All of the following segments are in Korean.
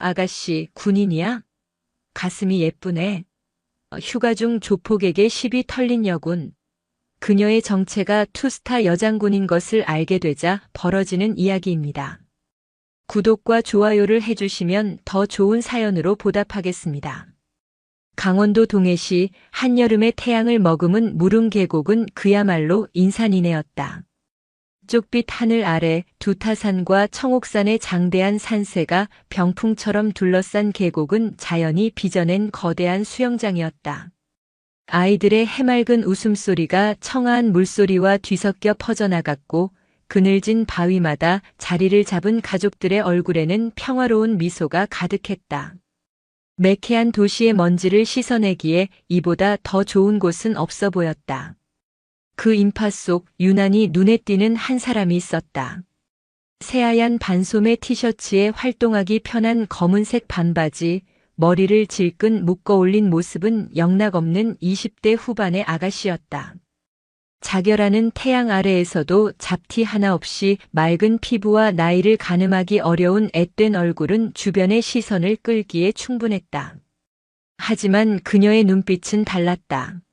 아가씨 군인이야? 가슴이 예쁘네. 휴가 중 조폭에게 시비 털린 여군. 그녀의 정체가 투스타 여장군인 것을 알게 되자 벌어지는 이야기입니다. 구독과 좋아요를 해주시면 더 좋은 사연으로 보답하겠습니다. 강원도 동해시 한여름의 태양을 머금은 무릉계곡은 그야말로 인산이네였다. 쪽빛 하늘 아래 두타산과 청옥산의 장대한 산세가 병풍처럼 둘러싼 계곡은 자연이 빚어낸 거대한 수영장이었다. 아이들의 해맑은 웃음소리가 청아한 물소리와 뒤섞여 퍼져나갔고 그늘진 바위마다 자리를 잡은 가족들의 얼굴에는 평화로운 미소가 가득했다. 매캐한 도시의 먼지를 씻어내기에 이보다 더 좋은 곳은 없어 보였다. 그 인파 속 유난히 눈에 띄는 한 사람이 있었다. 새하얀 반소매 티셔츠에 활동하기 편한 검은색 반바지, 머리를 질끈 묶어 올린 모습은 영락없는 20대 후반의 아가씨였다. 자결하는 태양 아래에서도 잡티 하나 없이 맑은 피부와 나이를 가늠하기 어려운 앳된 얼굴은 주변의 시선을 끌기에 충분했다. 하지만 그녀의 눈빛은 달랐다.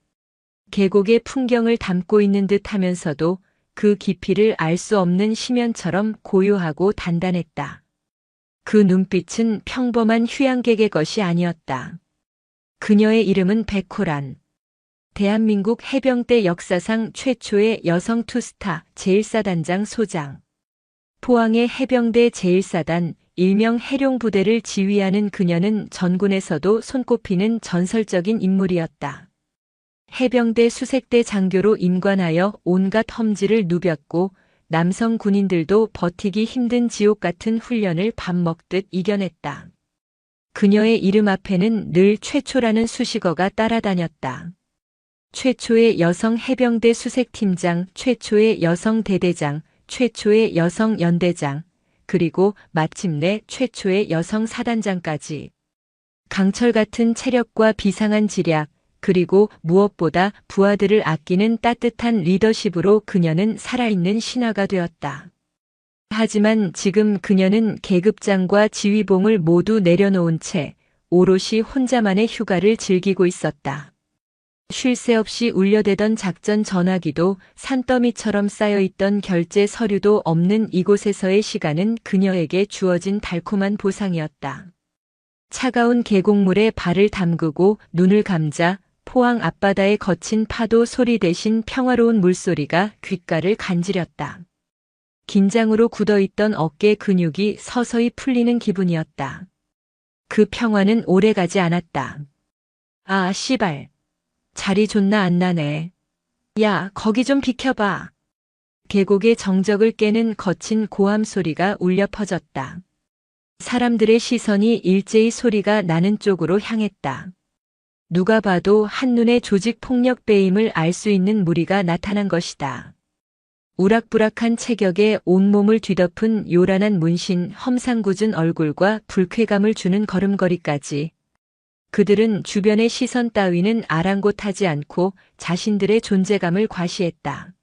계곡의 풍경을 담고 있는 듯 하면서도 그 깊이를 알 수 없는 심연처럼 고요하고 단단했다. 그 눈빛은 평범한 휴양객의 것이 아니었다. 그녀의 이름은 백호란. 대한민국 해병대 역사상 최초의 여성 투스타 제1사단장 소장. 포항의 해병대 제1사단 일명 해룡부대를 지휘하는 그녀는 전군에서도 손꼽히는 전설적인 인물이었다. 해병대 수색대 장교로 임관하여 온갖 험지를 누볐고 남성 군인들도 버티기 힘든 지옥 같은 훈련을 밥 먹듯 이겨냈다. 그녀의 이름 앞에는 늘 최초라는 수식어가 따라다녔다. 최초의 여성 해병대 수색팀장, 최초의 여성 대대장, 최초의 여성 연대장, 그리고 마침내 최초의 여성 사단장까지. 강철 같은 체력과 비상한 지략, 그리고 무엇보다 부하들을 아끼는 따뜻한 리더십으로 그녀는 살아있는 신화가 되었다. 하지만 지금 그녀는 계급장과 지휘봉을 모두 내려놓은 채 오롯이 혼자만의 휴가를 즐기고 있었다. 쉴 새 없이 울려대던 작전 전화기도 산더미처럼 쌓여있던 결제 서류도 없는 이곳에서의 시간은 그녀에게 주어진 달콤한 보상이었다. 차가운 계곡물에 발을 담그고 눈을 감자 포항 앞바다의 거친 파도 소리 대신 평화로운 물소리가 귓가를 간지렸다. 긴장으로 굳어있던 어깨 근육이 서서히 풀리는 기분이었다. 그 평화는 오래가지 않았다. 아, 씨발. 자리 존나 안 나네. 야, 거기 좀 비켜봐. 계곡의 정적을 깨는 거친 고함 소리가 울려 퍼졌다. 사람들의 시선이 일제히 소리가 나는 쪽으로 향했다. 누가 봐도 한눈에 조직폭력배임을 알 수 있는 무리가 나타난 것이다. 우락부락한 체격에 온몸을 뒤덮은 요란한 문신, 험상궂은 얼굴과 불쾌감을 주는 걸음걸이까지. 그들은 주변의 시선 따위는 아랑곳하지 않고 자신들의 존재감을 과시했다.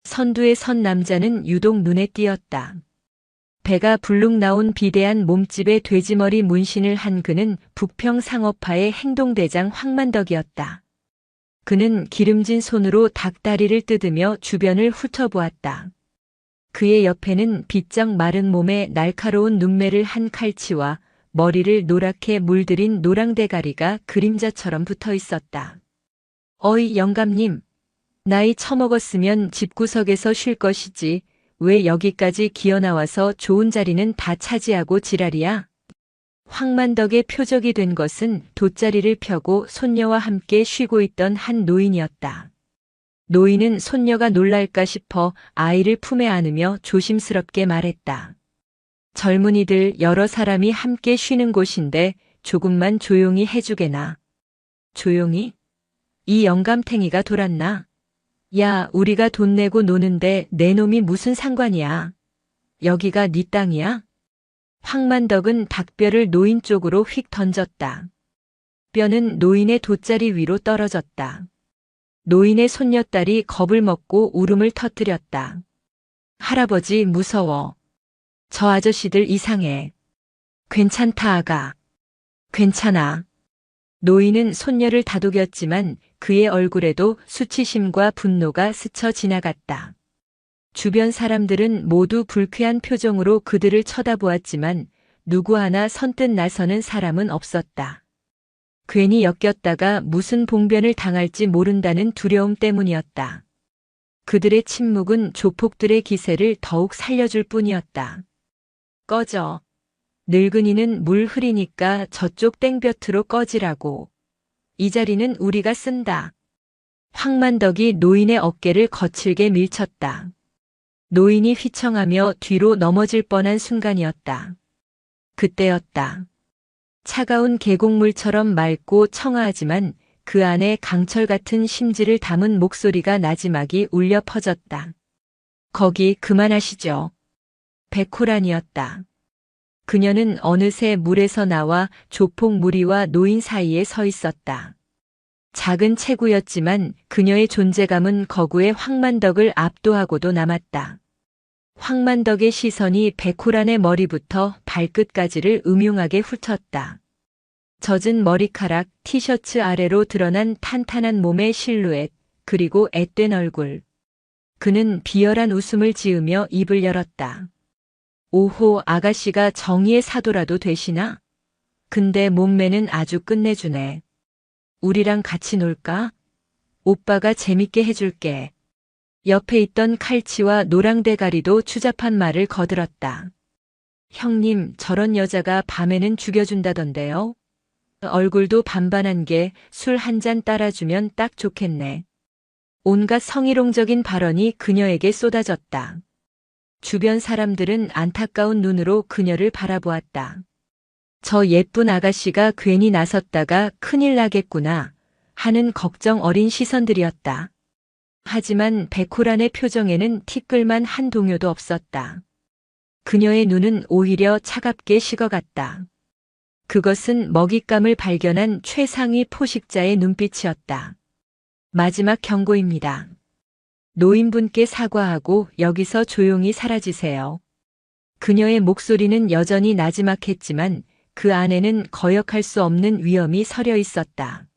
선두에 선 남자는 유독 눈에 띄었다. 배가 불룩 나온 비대한 몸집에 돼지머리 문신을 한 그는 북평 상어파의 행동대장 황만덕이었다. 그는 기름진 손으로 닭다리를 뜯으며 주변을 훑어보았다. 그의 옆에는 비쩍 마른 몸에 날카로운 눈매를 한 칼치와 머리를 노랗게 물들인 노랑대가리가 그림자처럼 붙어 있었다. 어이 영감님, 나이 처먹었으면 집구석에서 쉴 것이지 왜 여기까지 기어나와서 좋은 자리는 다 차지하고 지랄이야? 황만덕의 표적이 된 것은 돗자리를 펴고 손녀와 함께 쉬고 있던 한 노인이었다. 노인은 손녀가 놀랄까 싶어 아이를 품에 안으며 조심스럽게 말했다. 젊은이들 여러 사람이 함께 쉬는 곳인데 조금만 조용히 해주게나. 조용히? 이 영감탱이가 돌았나? 야, 우리가 돈 내고 노는데 내 놈이 무슨 상관이야. 여기가 네 땅이야? 황만덕은 닭뼈를 노인 쪽으로 휙 던졌다. 뼈는 노인의 돗자리 위로 떨어졌다. 노인의 손녀딸이 겁을 먹고 울음을 터뜨렸다. 할아버지 무서워. 저 아저씨들 이상해. 괜찮다, 아가. 괜찮아. 노인은 손녀를 다독였지만 그의 얼굴에도 수치심과 분노가 스쳐 지나갔다. 주변 사람들은 모두 불쾌한 표정으로 그들을 쳐다보았지만 누구 하나 선뜻 나서는 사람은 없었다. 괜히 엮였다가 무슨 봉변을 당할지 모른다는 두려움 때문이었다. 그들의 침묵은 조폭들의 기세를 더욱 살려줄 뿐이었다. 꺼져. 늙은이는 물 흐리니까 저쪽 땡볕으로 꺼지라고. 이 자리는 우리가 쓴다. 황만덕이 노인의 어깨를 거칠게 밀쳤다. 노인이 휘청하며 뒤로 넘어질 뻔한 순간이었다. 그때였다. 차가운 계곡물처럼 맑고 청아하지만 그 안에 강철 같은 심지를 담은 목소리가 나지막이 울려 퍼졌다. 거기 그만하시죠. 백호란이었다. 그녀는 어느새 물에서 나와 조폭 무리와 노인 사이에 서 있었다. 작은 체구였지만 그녀의 존재감은 거구의 황만덕을 압도하고도 남았다. 황만덕의 시선이 백호란의 머리부터 발끝까지를 음흉하게 훑었다. 젖은 머리카락, 티셔츠 아래로 드러난 탄탄한 몸의 실루엣, 그리고 앳된 얼굴. 그는 비열한 웃음을 지으며 입을 열었다. 오호, 아가씨가 정의의 사도라도 되시나? 근데 몸매는 아주 끝내주네. 우리랑 같이 놀까? 오빠가 재밌게 해줄게. 옆에 있던 칼치와 노랑대가리도 추잡한 말을 거들었다. 형님, 저런 여자가 밤에는 죽여준다던데요? 얼굴도 반반한 게 술 한 잔 따라주면 딱 좋겠네. 온갖 성희롱적인 발언이 그녀에게 쏟아졌다. 주변 사람들은 안타까운 눈으로 그녀를 바라보았다. 저 예쁜 아가씨가 괜히 나섰다가 큰일 나겠구나 하는 걱정 어린 시선들이었다. 하지만 백호란의 표정에는 티끌만 한 동요도 없었다. 그녀의 눈은 오히려 차갑게 식어갔다. 그것은 먹잇감을 발견한 최상위 포식자의 눈빛이었다. 마지막 경고입니다. 노인분께 사과하고 여기서 조용히 사라지세요. 그녀의 목소리는 여전히 나지막했지만 그 안에는 거역할 수 없는 위험이 서려 있었다.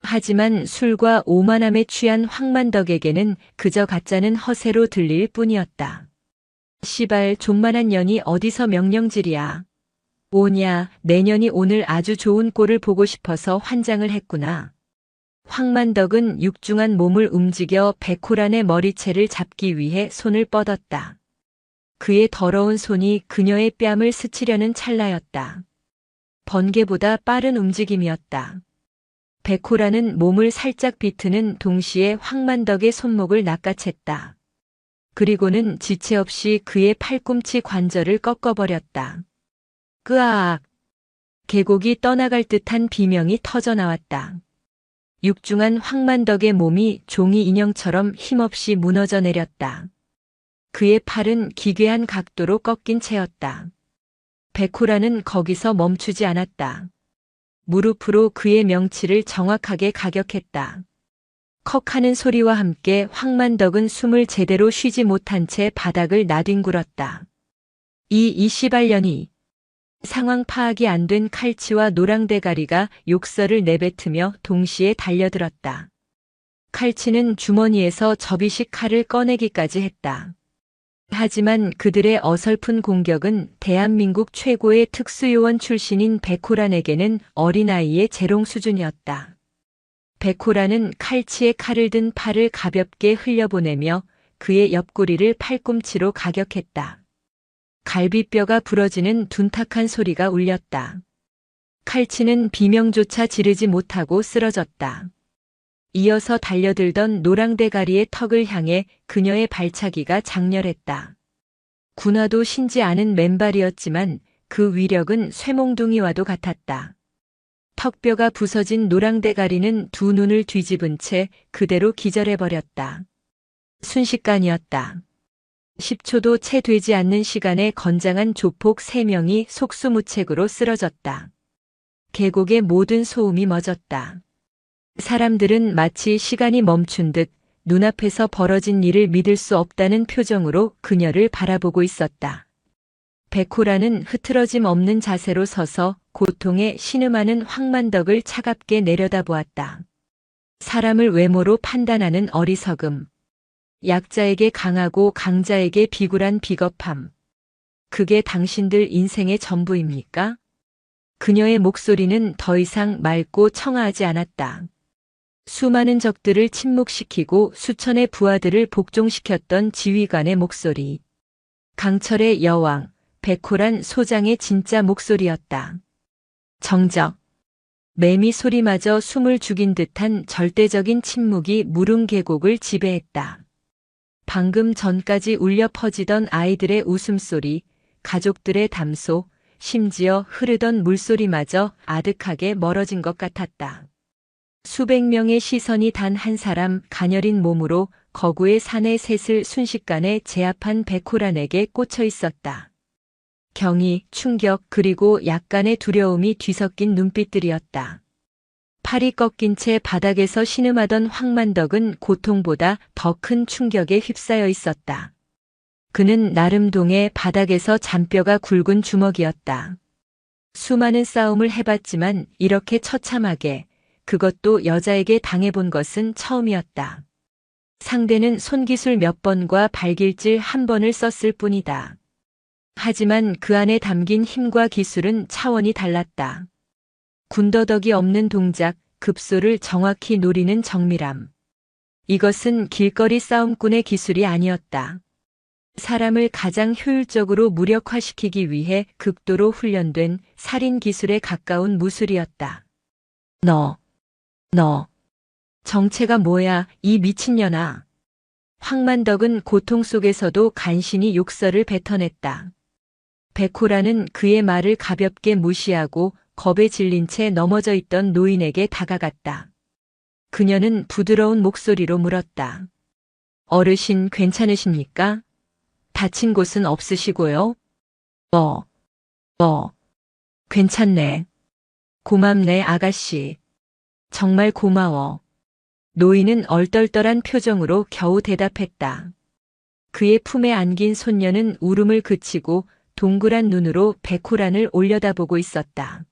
하지만 술과 오만함에 취한 황만덕에게는 그저 가짜는 허세로 들릴 뿐이었다. 시발 존만한 년이 어디서 명령질이야. 오냐, 내년이 오늘 아주 좋은 꼴을 보고 싶어서 환장을 했구나. 황만덕은 육중한 몸을 움직여 백호란의 머리채를 잡기 위해 손을 뻗었다. 그의 더러운 손이 그녀의 뺨을 스치려는 찰나였다. 번개보다 빠른 움직임이었다. 백호란은 몸을 살짝 비트는 동시에 황만덕의 손목을 낚아챘다. 그리고는 지체 없이 그의 팔꿈치 관절을 꺾어버렸다. 끄아악! 계곡이 떠나갈 듯한 비명이 터져나왔다. 육중한 황만덕의 몸이 종이 인형처럼 힘없이 무너져 내렸다. 그의 팔은 기괴한 각도로 꺾인 채였다. 백호란은 거기서 멈추지 않았다. 무릎으로 그의 명치를 정확하게 가격했다. 컥 하는 소리와 함께 황만덕은 숨을 제대로 쉬지 못한 채 바닥을 나뒹굴었다. 이 시발년이. 상황 파악이 안 된 칼치와 노랑대가리가 욕설을 내뱉으며 동시에 달려들었다. 칼치는 주머니에서 접이식 칼을 꺼내기까지 했다. 하지만 그들의 어설픈 공격은 대한민국 최고의 특수요원 출신인 백호란에게는 어린아이의 재롱 수준이었다. 백호란은 칼치의 칼을 든 팔을 가볍게 흘려보내며 그의 옆구리를 팔꿈치로 가격했다. 갈비뼈가 부러지는 둔탁한 소리가 울렸다. 칼치는 비명조차 지르지 못하고 쓰러졌다. 이어서 달려들던 노랑대가리의 턱을 향해 그녀의 발차기가 장렬했다. 군화도 신지 않은 맨발이었지만 그 위력은 쇠몽둥이와도 같았다. 턱뼈가 부서진 노랑대가리는 두 눈을 뒤집은 채 그대로 기절해버렸다. 순식간이었다. 10초도 채 되지 않는 시간에 건장한 조폭 3명이 속수무책으로 쓰러졌다. 계곡의 모든 소음이 멎었다. 사람들은 마치 시간이 멈춘 듯 눈앞에서 벌어진 일을 믿을 수 없다는 표정으로 그녀를 바라보고 있었다. 백호라는 흐트러짐 없는 자세로 서서 고통에 신음하는 황만덕을 차갑게 내려다보았다. 사람을 외모로 판단하는 어리석음. 약자에게 강하고 강자에게 비굴한 비겁함. 그게 당신들 인생의 전부입니까? 그녀의 목소리는 더 이상 맑고 청아하지 않았다. 수많은 적들을 침묵시키고 수천의 부하들을 복종시켰던 지휘관의 목소리. 강철의 여왕, 백호란 소장의 진짜 목소리였다. 정적. 매미 소리마저 숨을 죽인 듯한 절대적인 침묵이 무릉계곡을 지배했다. 방금 전까지 울려 퍼지던 아이들의 웃음소리, 가족들의 담소, 심지어 흐르던 물소리마저 아득하게 멀어진 것 같았다. 수백 명의 시선이 단 한 사람 가녀린 몸으로 거구의 산의 셋을 순식간에 제압한 백호란에게 꽂혀 있었다. 경의, 충격 그리고 약간의 두려움이 뒤섞인 눈빛들이었다. 팔이 꺾인 채 바닥에서 신음하던 황만덕은 고통보다 더 큰 충격에 휩싸여 있었다. 그는 나름동의 바닥에서 잔뼈가 굵은 주먹이었다. 수많은 싸움을 해봤지만 이렇게 처참하게, 그것도 여자에게 당해본 것은 처음이었다. 상대는 손기술 몇 번과 발길질 한 번을 썼을 뿐이다. 하지만 그 안에 담긴 힘과 기술은 차원이 달랐다. 군더더기 없는 동작, 급소를 정확히 노리는 정밀함. 이것은 길거리 싸움꾼의 기술이 아니었다. 사람을 가장 효율적으로 무력화시키기 위해 극도로 훈련된 살인 기술에 가까운 무술이었다. 너. 정체가 뭐야, 이 미친년아. 황만덕은 고통 속에서도 간신히 욕설을 뱉어냈다. 백호라는 그의 말을 가볍게 무시하고 겁에 질린 채 넘어져 있던 노인에게 다가갔다. 그녀는 부드러운 목소리로 물었다. 어르신 괜찮으십니까? 다친 곳은 없으시고요? 괜찮네. 고맙네, 아가씨. 정말 고마워. 노인은 얼떨떨한 표정으로 겨우 대답했다. 그의 품에 안긴 손녀는 울음을 그치고 동그란 눈으로 백호란을 올려다보고 있었다.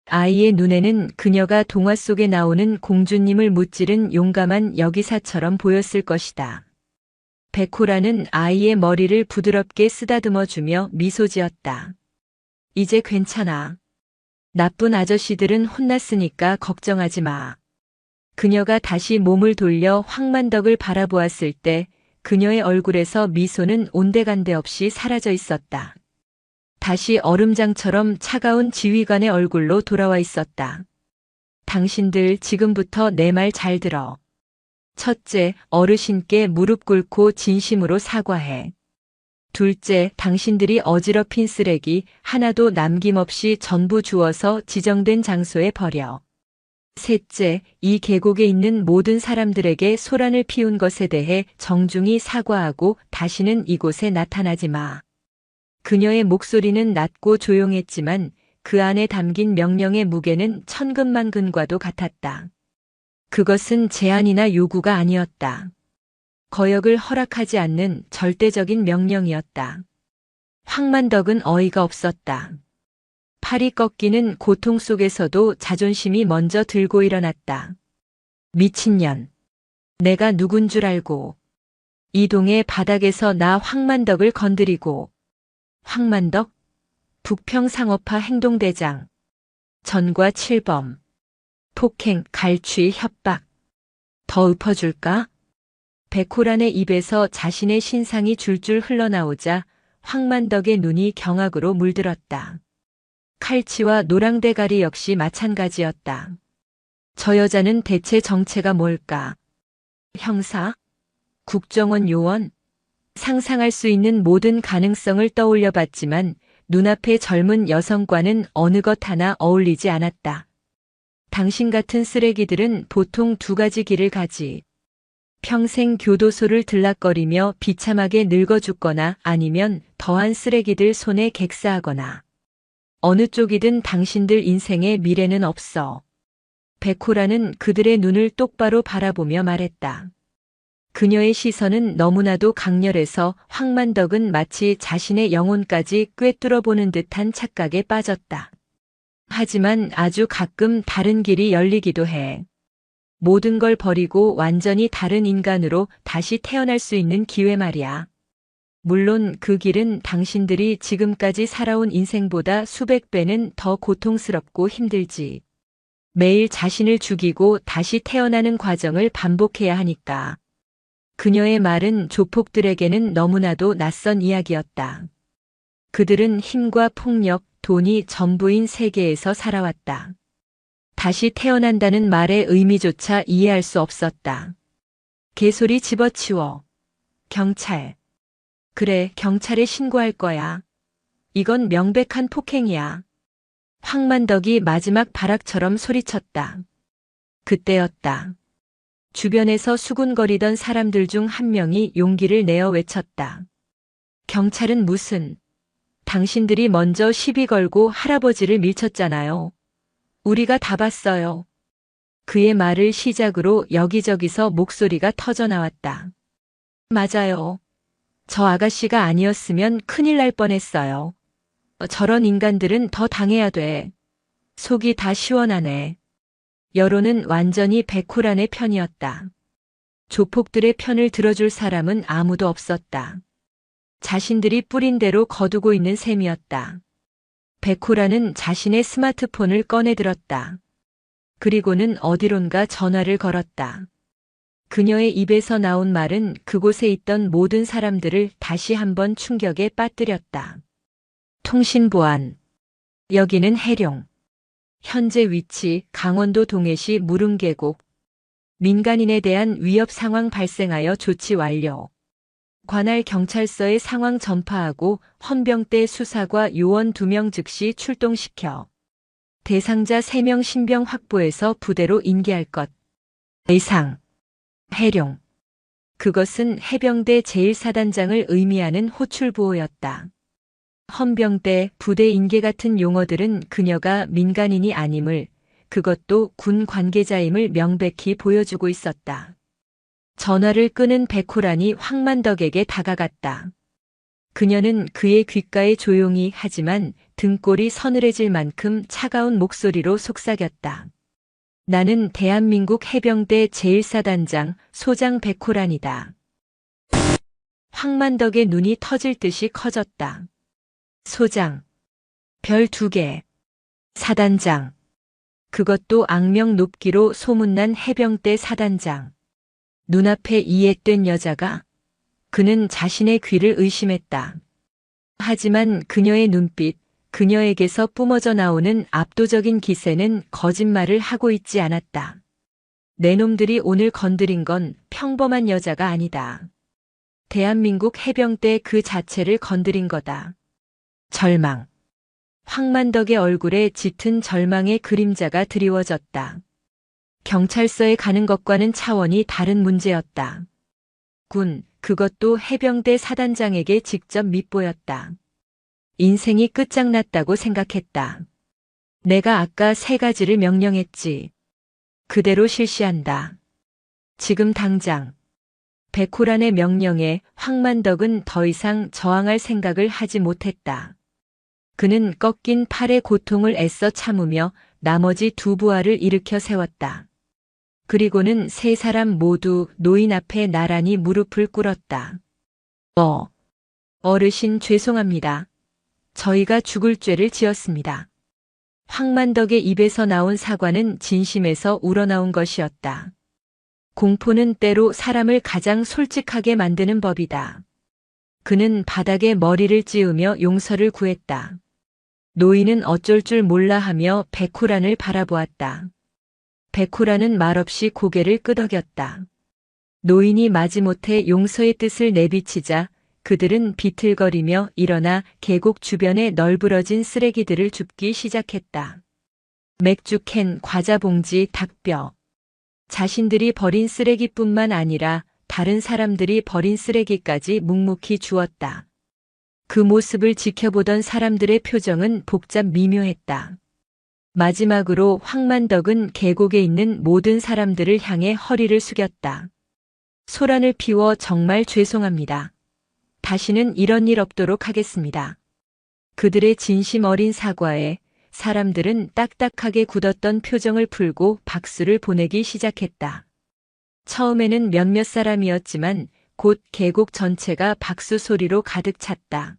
아이의 눈에는 그녀가 동화 속에 나오는 공주님을 무찌른 용감한 여기사처럼 보였을 것이다. 백호란은 아이의 머리를 부드럽게 쓰다듬어주며 미소 지었다. 이제 괜찮아. 나쁜 아저씨들은 혼났으니까 걱정하지 마. 그녀가 다시 몸을 돌려 황만덕을 바라보았을 때 그녀의 얼굴에서 미소는 온데간데 없이 사라져 있었다. 다시 얼음장처럼 차가운 지휘관의 얼굴로 돌아와 있었다. 당신들 지금부터 내 말 잘 들어. 첫째, 어르신께 무릎 꿇고 진심으로 사과해. 둘째, 당신들이 어지럽힌 쓰레기 하나도 남김없이 전부 주워서 지정된 장소에 버려. 셋째, 이 계곡에 있는 모든 사람들에게 소란을 피운 것에 대해 정중히 사과하고 다시는 이곳에 나타나지 마. 그녀의 목소리는 낮고 조용했지만 그 안에 담긴 명령의 무게는 천근만근과도 같았다. 그것은 제안이나 요구가 아니었다. 거역을 허락하지 않는 절대적인 명령이었다. 황만덕은 어이가 없었다. 팔이 꺾이는 고통 속에서도 자존심이 먼저 들고 일어났다. 미친년. 내가 누군 줄 알고. 이 동의 바닥에서 나 황만덕을 건드리고. 황만덕? 북평상업화 행동대장. 전과 칠범. 폭행, 갈취, 협박. 더 읊어줄까? 백호란의 입에서 자신의 신상이 줄줄 흘러나오자 황만덕의 눈이 경악으로 물들었다. 칼치와 노랑대가리 역시 마찬가지였다. 저 여자는 대체 정체가 뭘까? 형사? 국정원 요원? 상상할 수 있는 모든 가능성을 떠올려 봤지만 눈앞의 젊은 여성과는 어느 것 하나 어울리지 않았다. 당신 같은 쓰레기들은 보통 두 가지 길을 가지. 평생 교도소를 들락거리며 비참하게 늙어 죽거나 아니면 더한 쓰레기들 손에 객사하거나. 어느 쪽이든 당신들 인생에 미래는 없어. 백호라는 그들의 눈을 똑바로 바라보며 말했다. 그녀의 시선은 너무나도 강렬해서 황만덕은 마치 자신의 영혼까지 꿰뚫어 보는 듯한 착각에 빠졌다. 하지만 아주 가끔 다른 길이 열리기도 해. 모든 걸 버리고 완전히 다른 인간으로 다시 태어날 수 있는 기회 말이야. 물론 그 길은 당신들이 지금까지 살아온 인생보다 수백 배는 더 고통스럽고 힘들지. 매일 자신을 죽이고 다시 태어나는 과정을 반복해야 하니까. 그녀의 말은 조폭들에게는 너무나도 낯선 이야기였다. 그들은 힘과 폭력, 돈이 전부인 세계에서 살아왔다. 다시 태어난다는 말의 의미조차 이해할 수 없었다. 개소리 집어치워. 경찰. 그래, 경찰에 신고할 거야. 이건 명백한 폭행이야. 황만덕이 마지막 발악처럼 소리쳤다. 그때였다. 주변에서 수군거리던 사람들 중 한 명이 용기를 내어 외쳤다. 경찰은 무슨? 당신들이 먼저 시비 걸고 할아버지를 밀쳤잖아요. 우리가 다 봤어요. 그의 말을 시작으로 여기저기서 목소리가 터져 나왔다. 맞아요. 저 아가씨가 아니었으면 큰일 날 뻔했어요. 저런 인간들은 더 당해야 돼. 속이 다 시원하네. 여론은 완전히 백호란의 편이었다. 조폭들의 편을 들어줄 사람은 아무도 없었다. 자신들이 뿌린 대로 거두고 있는 셈이었다. 백호란은 자신의 스마트폰을 꺼내들었다. 그리고는 어디론가 전화를 걸었다. 그녀의 입에서 나온 말은 그곳에 있던 모든 사람들을 다시 한번 충격에 빠뜨렸다. 통신보안. 여기는 해룡. 현재 위치 강원도 동해시 무릉계곡. 민간인에 대한 위협 상황 발생하여 조치 완료. 관할 경찰서에 상황 전파하고 헌병대 수사과 요원 2명 즉시 출동시켜. 대상자 3명 신병 확보해서 부대로 인계할 것. 의상. 해룡. 그것은 해병대 제1사단장을 의미하는 호출보호였다. 헌병대, 부대 인계 같은 용어들은 그녀가 민간인이 아님을, 그것도 군 관계자임을 명백히 보여주고 있었다. 전화를 끄는 백호란이 황만덕에게 다가갔다. 그녀는 그의 귓가에 조용히 하지만 등골이 서늘해질 만큼 차가운 목소리로 속삭였다. 나는 대한민국 해병대 제1사단장 소장 백호란이다. 황만덕의 눈이 터질 듯이 커졌다. 소장. 별 2개. 사단장. 그것도 악명 높기로 소문난 해병대 사단장. 눈앞에 이액된 여자가? 그는 자신의 귀를 의심했다. 하지만 그녀의 눈빛, 그녀에게서 뿜어져 나오는 압도적인 기세는 거짓말을 하고 있지 않았다. 내 놈들이 오늘 건드린 건 평범한 여자가 아니다. 대한민국 해병대 그 자체를 건드린 거다. 절망. 황만덕의 얼굴에 짙은 절망의 그림자가 드리워졌다. 경찰서에 가는 것과는 차원이 다른 문제였다. 군, 그것도 해병대 사단장에게 직접 밉보였다. 인생이 끝장났다고 생각했다. 내가 아까 3가지를 명령했지. 그대로 실시한다. 지금 당장. 백호란의 명령에 황만덕은 더 이상 저항할 생각을 하지 못했다. 그는 꺾인 팔의 고통을 애써 참으며 나머지 2부하를 일으켜 세웠다. 그리고는 3사람 모두 노인 앞에 나란히 무릎을 꿇었다. 어르신 죄송합니다. 저희가 죽을 죄를 지었습니다. 황만덕의 입에서 나온 사과는 진심에서 우러나온 것이었다. 공포는 때로 사람을 가장 솔직하게 만드는 법이다. 그는 바닥에 머리를 찌우며 용서를 구했다. 노인은 어쩔 줄 몰라 하며 백호란을 바라보았다. 백호란은 말없이 고개를 끄덕였다. 노인이 마지못해 용서의 뜻을 내비치자 그들은 비틀거리며 일어나 계곡 주변에 널브러진 쓰레기들을 줍기 시작했다. 맥주캔, 과자 봉지, 닭뼈. 자신들이 버린 쓰레기뿐만 아니라 다른 사람들이 버린 쓰레기까지 묵묵히 주었다. 그 모습을 지켜보던 사람들의 표정은 복잡 미묘했다. 마지막으로 황만덕은 계곡에 있는 모든 사람들을 향해 허리를 숙였다. 소란을 피워 정말 죄송합니다. 다시는 이런 일 없도록 하겠습니다. 그들의 진심 어린 사과에 사람들은 딱딱하게 굳었던 표정을 풀고 박수를 보내기 시작했다. 처음에는 몇몇 사람이었지만 곧 계곡 전체가 박수 소리로 가득 찼다.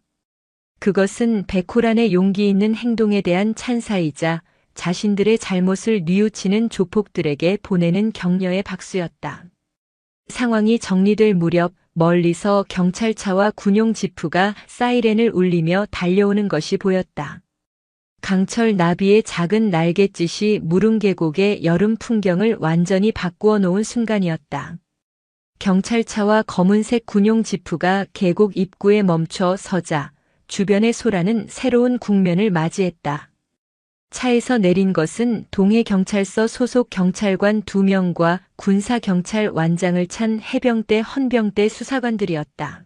그것은 백호란의 용기 있는 행동에 대한 찬사이자 자신들의 잘못을 뉘우치는 조폭들에게 보내는 격려의 박수였다. 상황이 정리될 무렵 멀리서 경찰차와 군용 지프가 사이렌을 울리며 달려오는 것이 보였다. 강철 나비의 작은 날갯짓이 무릉 계곡의 여름 풍경을 완전히 바꾸어 놓은 순간이었다. 경찰차와 검은색 군용 지프가 계곡 입구에 멈춰 서자 주변의 소란은 새로운 국면을 맞이했다. 차에서 내린 것은 동해경찰서 소속 경찰관 2명과 군사경찰완장을 찬 해병대 헌병대 수사관들이었다.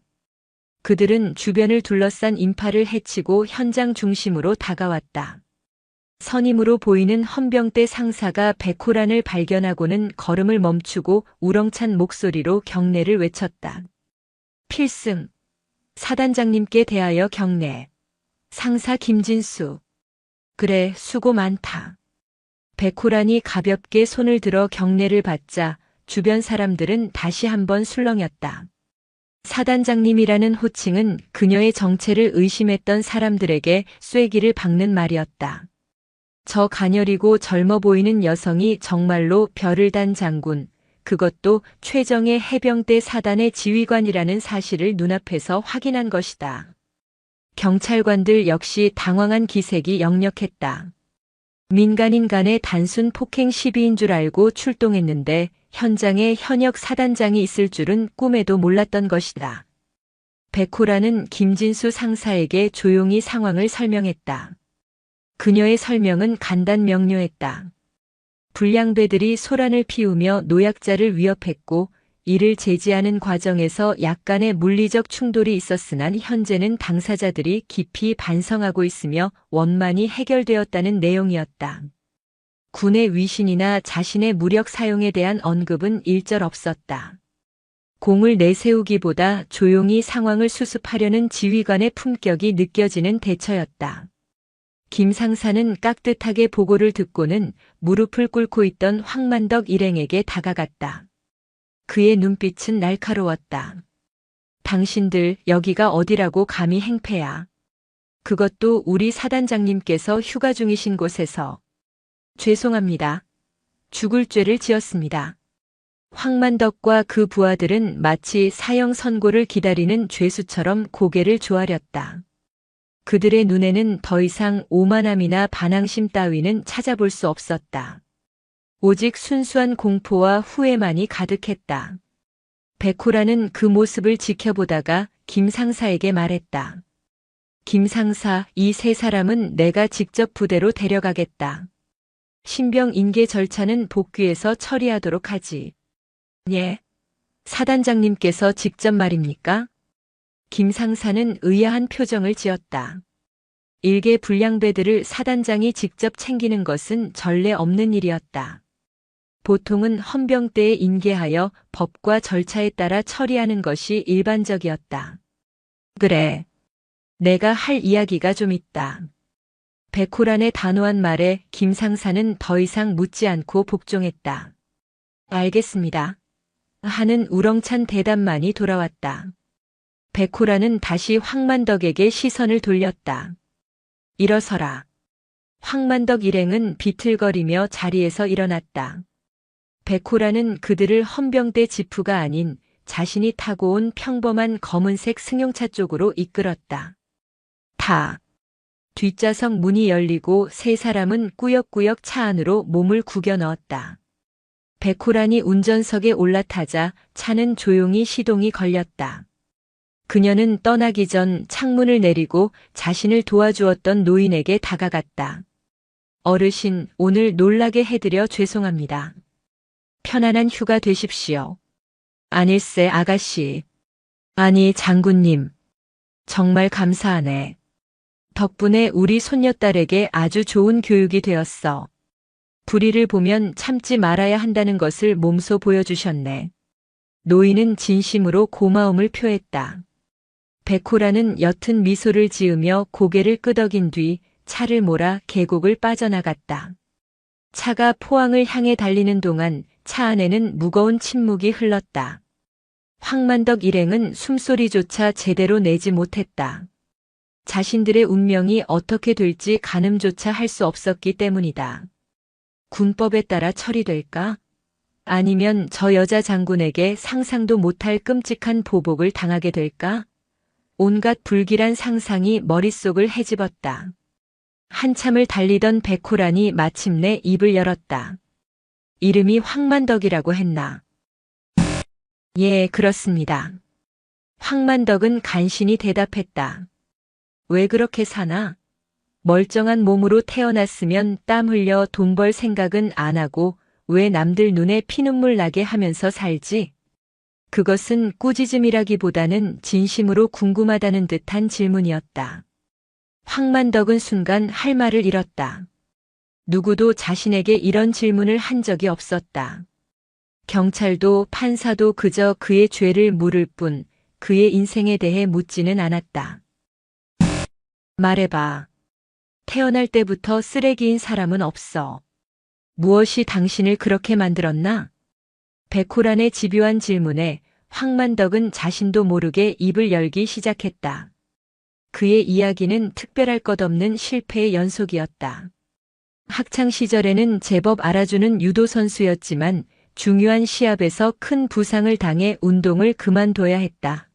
그들은 주변을 둘러싼 인파를 해치고 현장 중심으로 다가왔다. 선임으로 보이는 헌병대 상사가 백호란을 발견하고는 걸음을 멈추고 우렁찬 목소리로 경례를 외쳤다. 필승, 사단장님께 대하여 경례. 상사 김진수. 그래, 수고 많다. 백호란이 가볍게 손을 들어 경례를 받자 주변 사람들은 다시 한번 술렁였다. 사단장님이라는 호칭은 그녀의 정체를 의심했던 사람들에게 쐐기를 박는 말이었다. 저 가녀리고 젊어 보이는 여성이 정말로 별을 단 장군, 그것도 최정예 해병대 사단의 지휘관이라는 사실을 눈앞에서 확인한 것이다. 경찰관들 역시 당황한 기색이 역력했다. 민간인 간의 단순 폭행 시비인 줄 알고 출동했는데 현장에 현역 사단장이 있을 줄은 꿈에도 몰랐던 것이다. 백호라는 김진수 상사에게 조용히 상황을 설명했다. 그녀의 설명은 간단 명료했다. 불량배들이 소란을 피우며 노약자를 위협했고 이를 제지하는 과정에서 약간의 물리적 충돌이 있었으나 현재는 당사자들이 깊이 반성하고 있으며 원만히 해결되었다는 내용이었다. 군의 위신이나 자신의 무력 사용에 대한 언급은 일절 없었다. 공을 내세우기보다 조용히 상황을 수습하려는 지휘관의 품격이 느껴지는 대처였다. 김 상사는 깍듯하게 보고를 듣고는 무릎을 꿇고 있던 황만덕 일행에게 다가갔다. 그의 눈빛은 날카로웠다. 당신들 여기가 어디라고 감히 행패야. 그것도 우리 사단장님께서 휴가 중이신 곳에서. 죄송합니다. 죽을 죄를 지었습니다. 황만덕과 그 부하들은 마치 사형 선고를 기다리는 죄수처럼 고개를 조아렸다. 그들의 눈에는 더 이상 오만함이나 반항심 따위는 찾아볼 수 없었다. 오직 순수한 공포와 후회만이 가득했다. 백호라는 그 모습을 지켜보다가 김 상사에게 말했다. 김 상사, 이 세 사람은 내가 직접 부대로 데려가겠다. 신병 인계 절차는 복귀해서 처리하도록 하지. 예. 사단장님께서 직접 말입니까? 김 상사는 의아한 표정을 지었다. 일개 불량배들을 사단장이 직접 챙기는 것은 전례 없는 일이었다. 보통은 헌병대에 인계하여 법과 절차에 따라 처리하는 것이 일반적이었다. 그래. 내가 할 이야기가 좀 있다. 백호란의 단호한 말에 김 상사는 더 이상 묻지 않고 복종했다. 알겠습니다. 하는 우렁찬 대답만이 돌아왔다. 백호란은 다시 황만덕에게 시선을 돌렸다. 일어서라. 황만덕 일행은 비틀거리며 자리에서 일어났다. 백호란은 그들을 헌병대 지프가 아닌 자신이 타고 온 평범한 검은색 승용차 쪽으로 이끌었다. 뒷좌석 문이 열리고 세 사람은 꾸역꾸역 차 안으로 몸을 구겨 넣었다. 백호란이 운전석에 올라타자 차는 조용히 시동이 걸렸다. 그녀는 떠나기 전 창문을 내리고 자신을 도와주었던 노인에게 다가갔다. 어르신, 오늘 놀라게 해드려 죄송합니다. 편안한 휴가 되십시오. 아닐세 아가씨. 아니 장군님. 정말 감사하네. 덕분에 우리 손녀딸에게 아주 좋은 교육이 되었어. 불의를 보면 참지 말아야 한다는 것을 몸소 보여주셨네. 노인은 진심으로 고마움을 표했다. 백호라는 옅은 미소를 지으며 고개를 끄덕인 뒤 차를 몰아 계곡을 빠져나갔다. 차가 포항을 향해 달리는 동안 차 안에는 무거운 침묵이 흘렀다. 황만덕 일행은 숨소리조차 제대로 내지 못했다. 자신들의 운명이 어떻게 될지 가늠조차 할 수 없었기 때문이다. 군법에 따라 처리될까? 아니면 저 여자 장군에게 상상도 못할 끔찍한 보복을 당하게 될까? 온갖 불길한 상상이 머릿속을 헤집었다. 한참을 달리던 백호란이 마침내 입을 열었다. 이름이 황만덕이라고 했나? 예, 그렇습니다. 황만덕은 간신히 대답했다. 왜 그렇게 사나? 멀쩡한 몸으로 태어났으면 땀 흘려 돈 벌 생각은 안 하고 왜 남들 눈에 피눈물 나게 하면서 살지? 그것은 꾸짖음이라기보다는 진심으로 궁금하다는 듯한 질문이었다. 황만덕은 순간 할 말을 잃었다. 누구도 자신에게 이런 질문을 한 적이 없었다. 경찰도 판사도 그저 그의 죄를 물을 뿐 그의 인생에 대해 묻지는 않았다. 말해봐. 태어날 때부터 쓰레기인 사람은 없어. 무엇이 당신을 그렇게 만들었나? 백호란의 집요한 질문에 황만덕은 자신도 모르게 입을 열기 시작했다. 그의 이야기는 특별할 것 없는 실패의 연속이었다. 학창 시절에는 제법 알아주는 유도 선수였지만 중요한 시합에서 큰 부상을 당해 운동을 그만둬야 했다.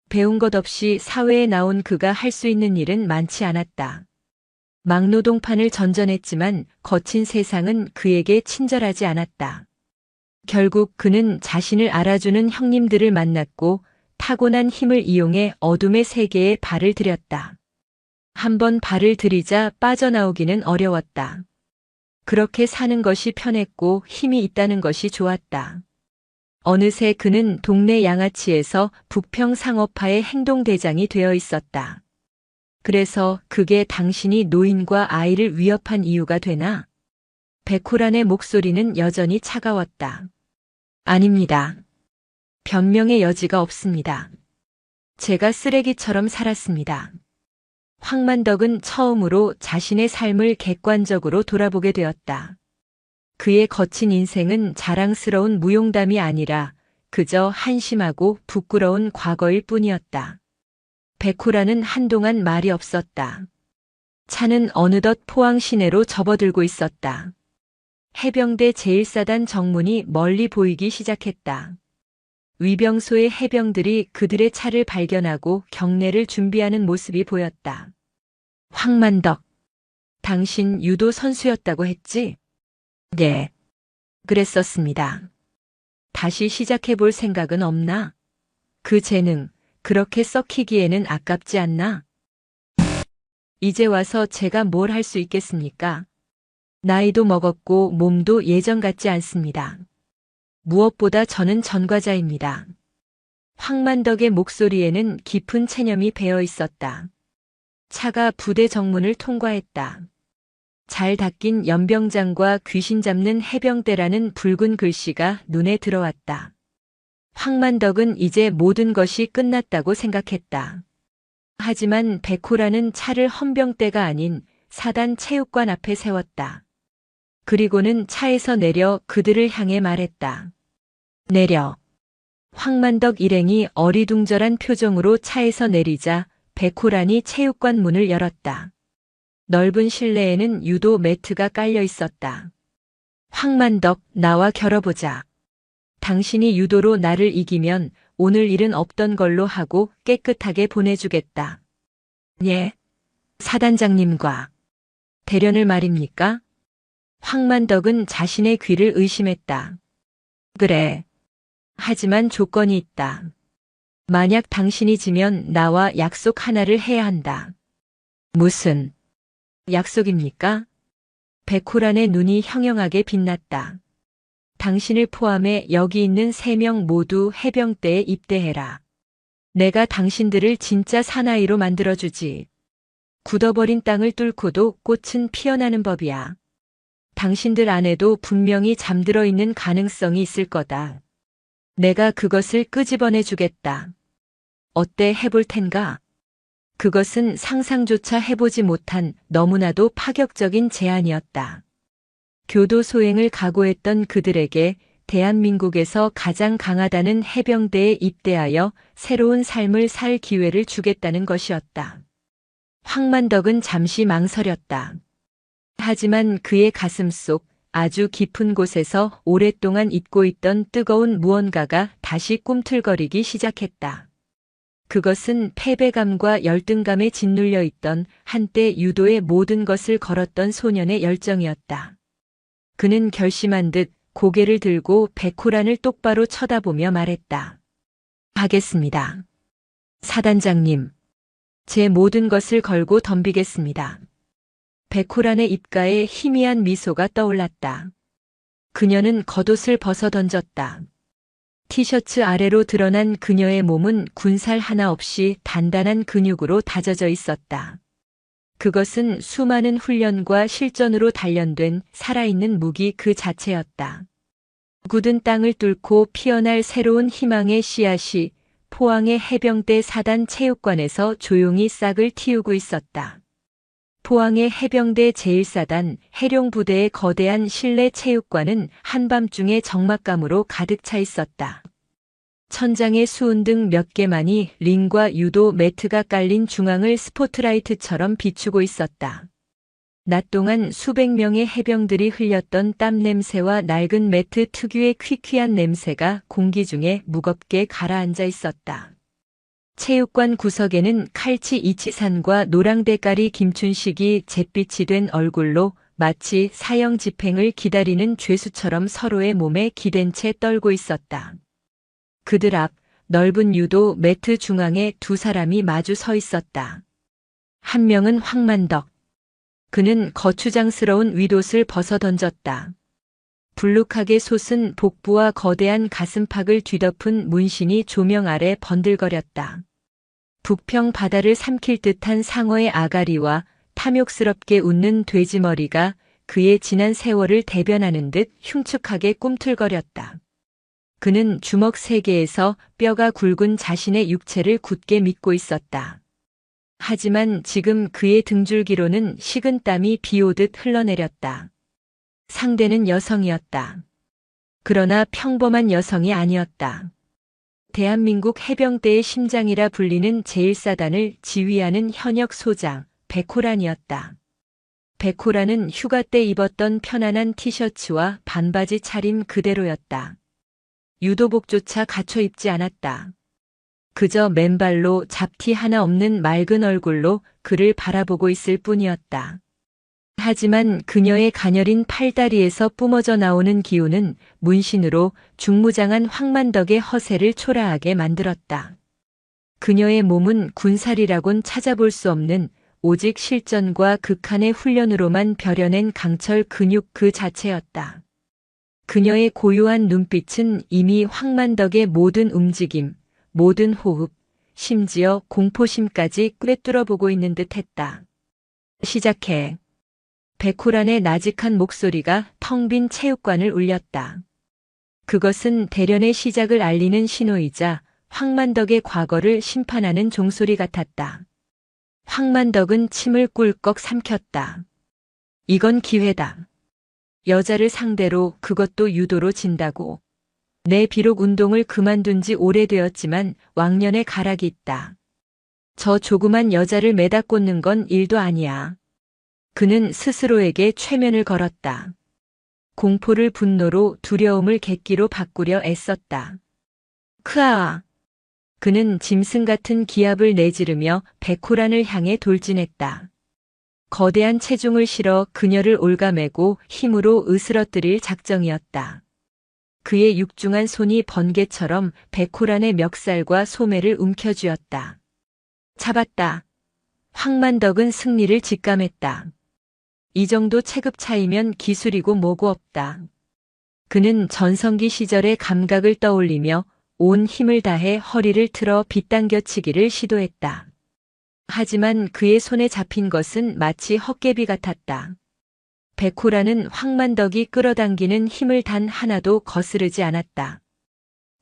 배운 것 없이 사회에 나온 그가 할 수 있는 일은 많지 않았다. 막노동판을 전전했지만 거친 세상은 그에게 친절하지 않았다. 결국 그는 자신을 알아주는 형님들을 만났고 타고난 힘을 이용해 어둠의 세계에 발을 들였다. 한번 발을 들이자 빠져나오기는 어려웠다. 그렇게 사는 것이 편했고 힘이 있다는 것이 좋았다. 어느새 그는 동네 양아치에서 북평상업파의 행동대장이 되어 있었다. 그래서 그게 당신이 노인과 아이를 위협한 이유가 되나? 백호란의 목소리는 여전히 차가웠다. 아닙니다. 변명의 여지가 없습니다. 제가 쓰레기처럼 살았습니다. 황만덕은 처음으로 자신의 삶을 객관적으로 돌아보게 되었다. 그의 거친 인생은 자랑스러운 무용담이 아니라 그저 한심하고 부끄러운 과거일 뿐이었다. 백호라는 한동안 말이 없었다. 차는 어느덧 포항 시내로 접어들고 있었다. 해병대 제1사단 정문이 멀리 보이기 시작했다. 위병소의 해병들이 그들의 차를 발견하고 경례를 준비하는 모습이 보였다. 황만덕, 당신 유도 선수였다고 했지? 네, 그랬었습니다. 다시 시작해볼 생각은 없나? 그 재능, 그렇게 썩히기에는 아깝지 않나? 이제 와서 제가 뭘 할 수 있겠습니까? 나이도 먹었고 몸도 예전 같지 않습니다. 무엇보다 저는 전과자입니다. 황만덕의 목소리에는 깊은 체념이 배어 있었다. 차가 부대 정문을 통과했다. 잘 닦인 연병장과 귀신 잡는 해병대라는 붉은 글씨가 눈에 들어왔다. 황만덕은 이제 모든 것이 끝났다고 생각했다. 하지만 백호라는 차를 헌병대가 아닌 사단 체육관 앞에 세웠다. 그리고는 차에서 내려 그들을 향해 말했다. 내려. 황만덕 일행이 어리둥절한 표정으로 차에서 내리자 백호란이 체육관 문을 열었다. 넓은 실내에는 유도 매트가 깔려 있었다. 황만덕, 나와 겨뤄보자. 당신이 유도로 나를 이기면 오늘 일은 없던 걸로 하고 깨끗하게 보내주겠다. 예, 사단장님과 대련을 말입니까? 황만덕은 자신의 귀를 의심했다. 그래. 하지만 조건이 있다. 만약 당신이 지면 나와 약속 하나를 해야 한다. 무슨 약속입니까? 백호란의 눈이 형형하게 빛났다. 당신을 포함해 여기 있는 3명 모두 해병대에 입대해라. 내가 당신들을 진짜 사나이로 만들어주지. 굳어버린 땅을 뚫고도 꽃은 피어나는 법이야. 당신들 안에도 분명히 잠들어 있는 가능성이 있을 거다. 내가 그것을 끄집어내 주겠다. 어때 해볼 텐가? 그것은 상상조차 해보지 못한 너무나도 파격적인 제안이었다. 교도 소행을 각오했던 그들에게 대한민국에서 가장 강하다는 해병대에 입대하여 새로운 삶을 살 기회를 주겠다는 것이었다. 황만덕은 잠시 망설였다. 하지만 그의 가슴 속 아주 깊은 곳에서 오랫동안 잊고 있던 뜨거운 무언가가 다시 꿈틀거리기 시작했다. 그것은 패배감과 열등감에 짓눌려 있던 한때 유도의 모든 것을 걸었던 소년의 열정이었다. 그는 결심한 듯 고개를 들고 백호란을 똑바로 쳐다보며 말했다. 하겠습니다. 사단장님, 제 모든 것을 걸고 덤비겠습니다. 백호란의 입가에 희미한 미소가 떠올랐다. 그녀는 겉옷을 벗어 던졌다. 티셔츠 아래로 드러난 그녀의 몸은 군살 하나 없이 단단한 근육으로 다져져 있었다. 그것은 수많은 훈련과 실전으로 단련된 살아있는 무기 그 자체였다. 굳은 땅을 뚫고 피어날 새로운 희망의 씨앗이 포항의 해병대 사단 체육관에서 조용히 싹을 틔우고 있었다. 포항의 해병대 제1사단 해룡부대의 거대한 실내 체육관은 한밤중의 적막감으로 가득 차 있었다. 천장에 수은등 몇 개만이 링과 유도 매트가 깔린 중앙을 스포트라이트처럼 비추고 있었다. 낮 동안 수백 명의 해병들이 흘렸던 땀 냄새와 낡은 매트 특유의 퀴퀴한 냄새가 공기 중에 무겁게 가라앉아 있었다. 체육관 구석에는 칼치 이치산과 노랑대가리 김춘식이 잿빛이 된 얼굴로 마치 사형 집행을 기다리는 죄수처럼 서로의 몸에 기댄 채 떨고 있었다. 그들 앞 넓은 유도 매트 중앙에 두 사람이 마주 서 있었다. 한 명은 황만덕. 그는 거추장스러운 윗옷을 벗어 던졌다. 불룩하게 솟은 복부와 거대한 가슴팍을 뒤덮은 문신이 조명 아래 번들거렸다. 북평 바다를 삼킬 듯한 상어의 아가리와 탐욕스럽게 웃는 돼지머리가 그의 지난 세월을 대변하는 듯 흉측하게 꿈틀거렸다. 그는 주먹 세 개에서 뼈가 굵은 자신의 육체를 굳게 믿고 있었다. 하지만 지금 그의 등줄기로는 식은 땀이 비오듯 흘러내렸다. 상대는 여성이었다. 그러나 평범한 여성이 아니었다. 대한민국 해병대의 심장이라 불리는 제1사단을 지휘하는 현역 소장 백호란이었다. 백호란은 휴가 때 입었던 편안한 티셔츠와 반바지 차림 그대로였다. 유도복조차 갖춰 입지 않았다. 그저 맨발로 잡티 하나 없는 맑은 얼굴로 그를 바라보고 있을 뿐이었다. 하지만 그녀의 가녀린 팔다리에서 뿜어져 나오는 기운은 문신으로 중무장한 황만덕의 허세를 초라하게 만들었다. 그녀의 몸은 군살이라곤 찾아볼 수 없는 오직 실전과 극한의 훈련으로만 벼려낸 강철 근육 그 자체였다. 그녀의 고요한 눈빛은 이미 황만덕의 모든 움직임, 모든 호흡, 심지어 공포심까지 꿰뚫어 보고 있는 듯 했다. 시작해. 백호란의 나직한 목소리가 텅 빈 체육관을 울렸다. 그것은 대련의 시작을 알리는 신호이자 황만덕의 과거를 심판하는 종소리 같았다. 황만덕은 침을 꿀꺽 삼켰다. 이건 기회다. 여자를 상대로 그것도 유도로 진다고. 내 비록 운동을 그만둔 지 오래되었지만 왕년에 가락이 있다. 저 조그만 여자를 매다 꽂는 건 일도 아니야. 그는 스스로에게 최면을 걸었다. 공포를 분노로 두려움을 객기로 바꾸려 애썼다. 크아! 그는 짐승 같은 기합을 내지르며 백호란을 향해 돌진했다. 거대한 체중을 실어 그녀를 올가매고 힘으로 으스러뜨릴 작정이었다. 그의 육중한 손이 번개처럼 백호란의 멱살과 소매를 움켜쥐었다. 잡았다. 황만덕은 승리를 직감했다. 이 정도 체급 차이면 기술이고 뭐고 없다. 그는 전성기 시절의 감각을 떠올리며 온 힘을 다해 허리를 틀어 빗당겨치기를 시도했다. 하지만 그의 손에 잡힌 것은 마치 헛개비 같았다. 백호라는 황만덕이 끌어당기는 힘을 단 하나도 거스르지 않았다.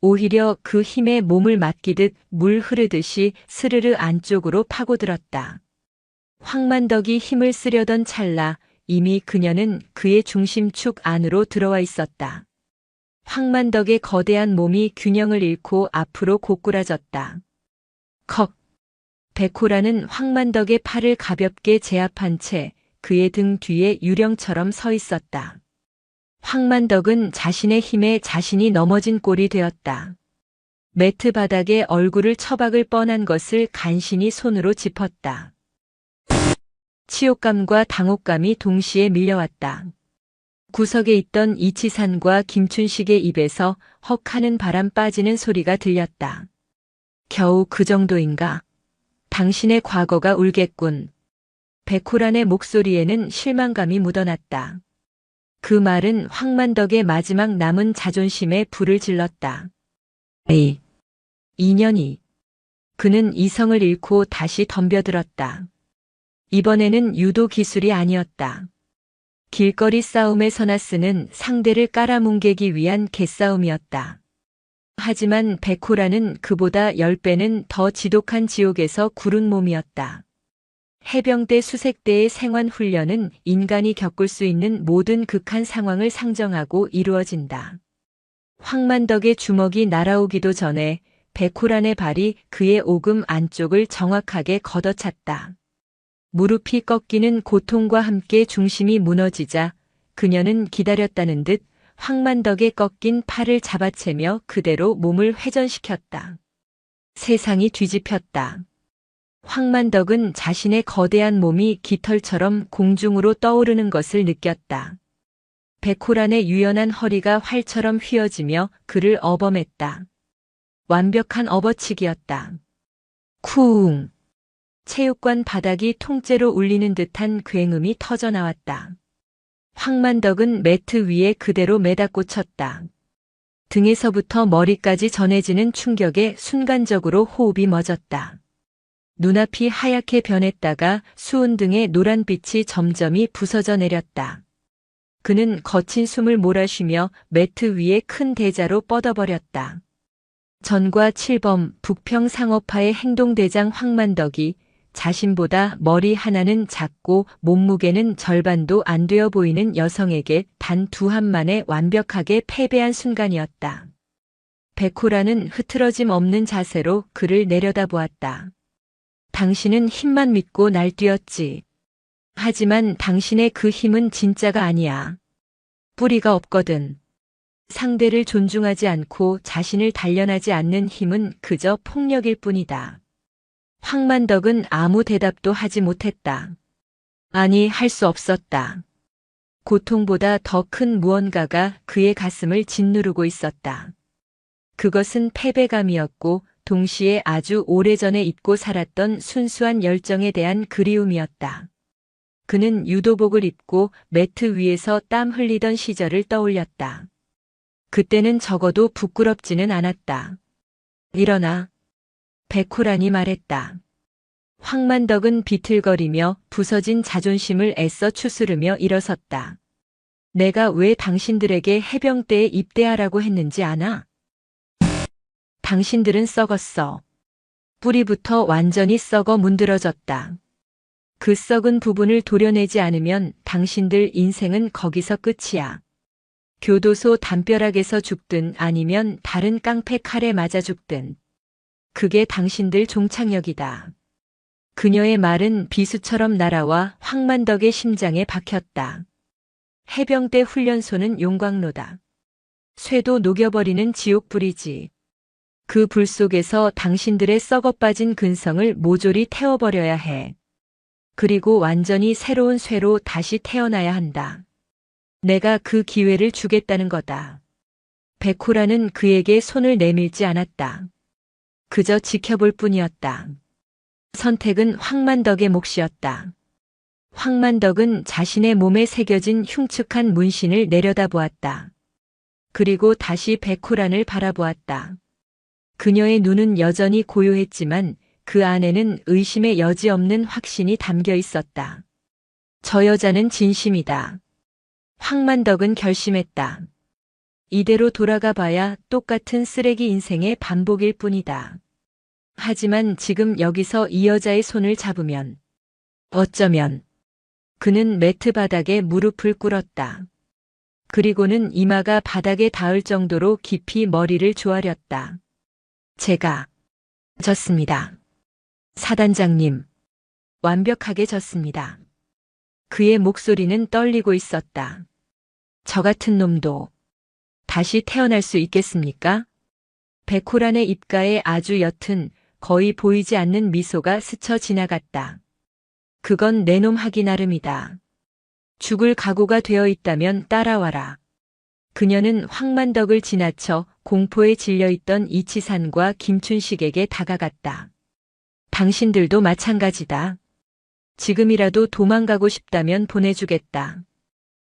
오히려 그 힘에 몸을 맡기듯 물 흐르듯이 스르르 안쪽으로 파고들었다. 황만덕이 힘을 쓰려던 찰나 이미 그녀는 그의 중심축 안으로 들어와 있었다. 황만덕의 거대한 몸이 균형을 잃고 앞으로 고꾸라졌다. 컥! 백호라는 황만덕의 팔을 가볍게 제압한 채 그의 등 뒤에 유령처럼 서 있었다. 황만덕은 자신의 힘에 자신이 넘어진 꼴이 되었다. 매트 바닥에 얼굴을 처박을 뻔한 것을 간신히 손으로 짚었다. 치욕감과 당혹감이 동시에 밀려왔다. 구석에 있던 이치산과 김춘식의 입에서 헉 하는 바람 빠지는 소리가 들렸다. 겨우 그 정도인가? 당신의 과거가 울겠군. 백호란의 목소리에는 실망감이 묻어났다. 그 말은 황만덕의 마지막 남은 자존심에 불을 질렀다. 에이, 인연이. 그는 이성을 잃고 다시 덤벼들었다. 이번에는 유도 기술이 아니었다. 길거리 싸움에서나 쓰는 상대를 깔아뭉개기 위한 개싸움이었다. 하지만 백호라는 그보다 10배는 더 지독한 지옥에서 구른 몸이었다. 해병대 수색대의 생환훈련은 인간이 겪을 수 있는 모든 극한 상황을 상정하고 이루어진다. 황만덕의 주먹이 날아오기도 전에 백호란의 발이 그의 오금 안쪽을 정확하게 걷어찼다. 무릎이 꺾이는 고통과 함께 중심이 무너지자 그녀는 기다렸다는 듯 황만덕의 꺾인 팔을 잡아채며 그대로 몸을 회전시켰다. 세상이 뒤집혔다. 황만덕은 자신의 거대한 몸이 깃털처럼 공중으로 떠오르는 것을 느꼈다. 백호란의 유연한 허리가 활처럼 휘어지며 그를 업어맸다. 완벽한 업어치기였다. 쿵! 체육관 바닥이 통째로 울리는 듯한 굉음이 터져나왔다. 황만덕은 매트 위에 그대로 매달꽂혔다. 등에서부터 머리까지 전해지는 충격에 순간적으로 호흡이 멎었다. 눈앞이 하얗게 변했다가 수은 등의 노란빛이 점점이 부서져 내렸다. 그는 거친 숨을 몰아쉬며 매트 위에 큰 대자로 뻗어버렸다. 전과 7범 북평상어파의 행동대장 황만덕이 자신보다 머리 하나는 작고 몸무게는 절반도 안 되어 보이는 여성에게 단 두 한만에 완벽하게 패배한 순간이었다. 백호라는 흐트러짐 없는 자세로 그를 내려다보았다. 당신은 힘만 믿고 날뛰었지. 하지만 당신의 그 힘은 진짜가 아니야. 뿌리가 없거든. 상대를 존중하지 않고 자신을 단련하지 않는 힘은 그저 폭력일 뿐이다. 황만덕은 아무 대답도 하지 못했다. 아니, 할 수 없었다. 고통보다 더 큰 무언가가 그의 가슴을 짓누르고 있었다. 그것은 패배감이었고 동시에 아주 오래전에 잊고 살았던 순수한 열정에 대한 그리움이었다. 그는 유도복을 입고 매트 위에서 땀 흘리던 시절을 떠올렸다. 그때는 적어도 부끄럽지는 않았다. 일어나. 백호란이 말했다. 황만덕은 비틀거리며 부서진 자존심을 애써 추스르며 일어섰다. 내가 왜 당신들에게 해병대에 입대하라고 했는지 아나? 당신들은 썩었어. 뿌리부터 완전히 썩어 문드러졌다. 그 썩은 부분을 도려내지 않으면 당신들 인생은 거기서 끝이야. 교도소 담벼락에서 죽든 아니면 다른 깡패 칼에 맞아 죽든. 그게 당신들 종착역이다. 그녀의 말은 비수처럼 날아와 황만덕의 심장에 박혔다. 해병대 훈련소는 용광로다. 쇠도 녹여버리는 지옥불이지. 그 불 속에서 당신들의 썩어빠진 근성을 모조리 태워버려야 해. 그리고 완전히 새로운 쇠로 다시 태어나야 한다. 내가 그 기회를 주겠다는 거다. 백호라는 그에게 손을 내밀지 않았다. 그저 지켜볼 뿐이었다. 선택은 황만덕의 몫이었다. 황만덕은 자신의 몸에 새겨진 흉측한 문신을 내려다보았다. 그리고 다시 백호란을 바라보았다. 그녀의 눈은 여전히 고요했지만 그 안에는 의심의 여지 없는 확신이 담겨 있었다. 저 여자는 진심이다. 황만덕은 결심했다. 이대로 돌아가 봐야 똑같은 쓰레기 인생의 반복일 뿐이다. 하지만 지금 여기서 이 여자의 손을 잡으면 어쩌면 그는 매트 바닥에 무릎을 꿇었다. 그리고는 이마가 바닥에 닿을 정도로 깊이 머리를 조아렸다. 제가 졌습니다. 사단장님, 완벽하게 졌습니다. 그의 목소리는 떨리고 있었다. 저 같은 놈도 다시 태어날 수 있겠습니까? 백호란의 입가에 아주 옅은 거의 보이지 않는 미소가 스쳐 지나갔다. 그건 내 놈 하기 나름이다. 죽을 각오가 되어 있다면 따라와라. 그녀는 황만덕을 지나쳐 공포에 질려있던 이치산과 김춘식에게 다가갔다. 당신들도 마찬가지다. 지금이라도 도망가고 싶다면 보내주겠다.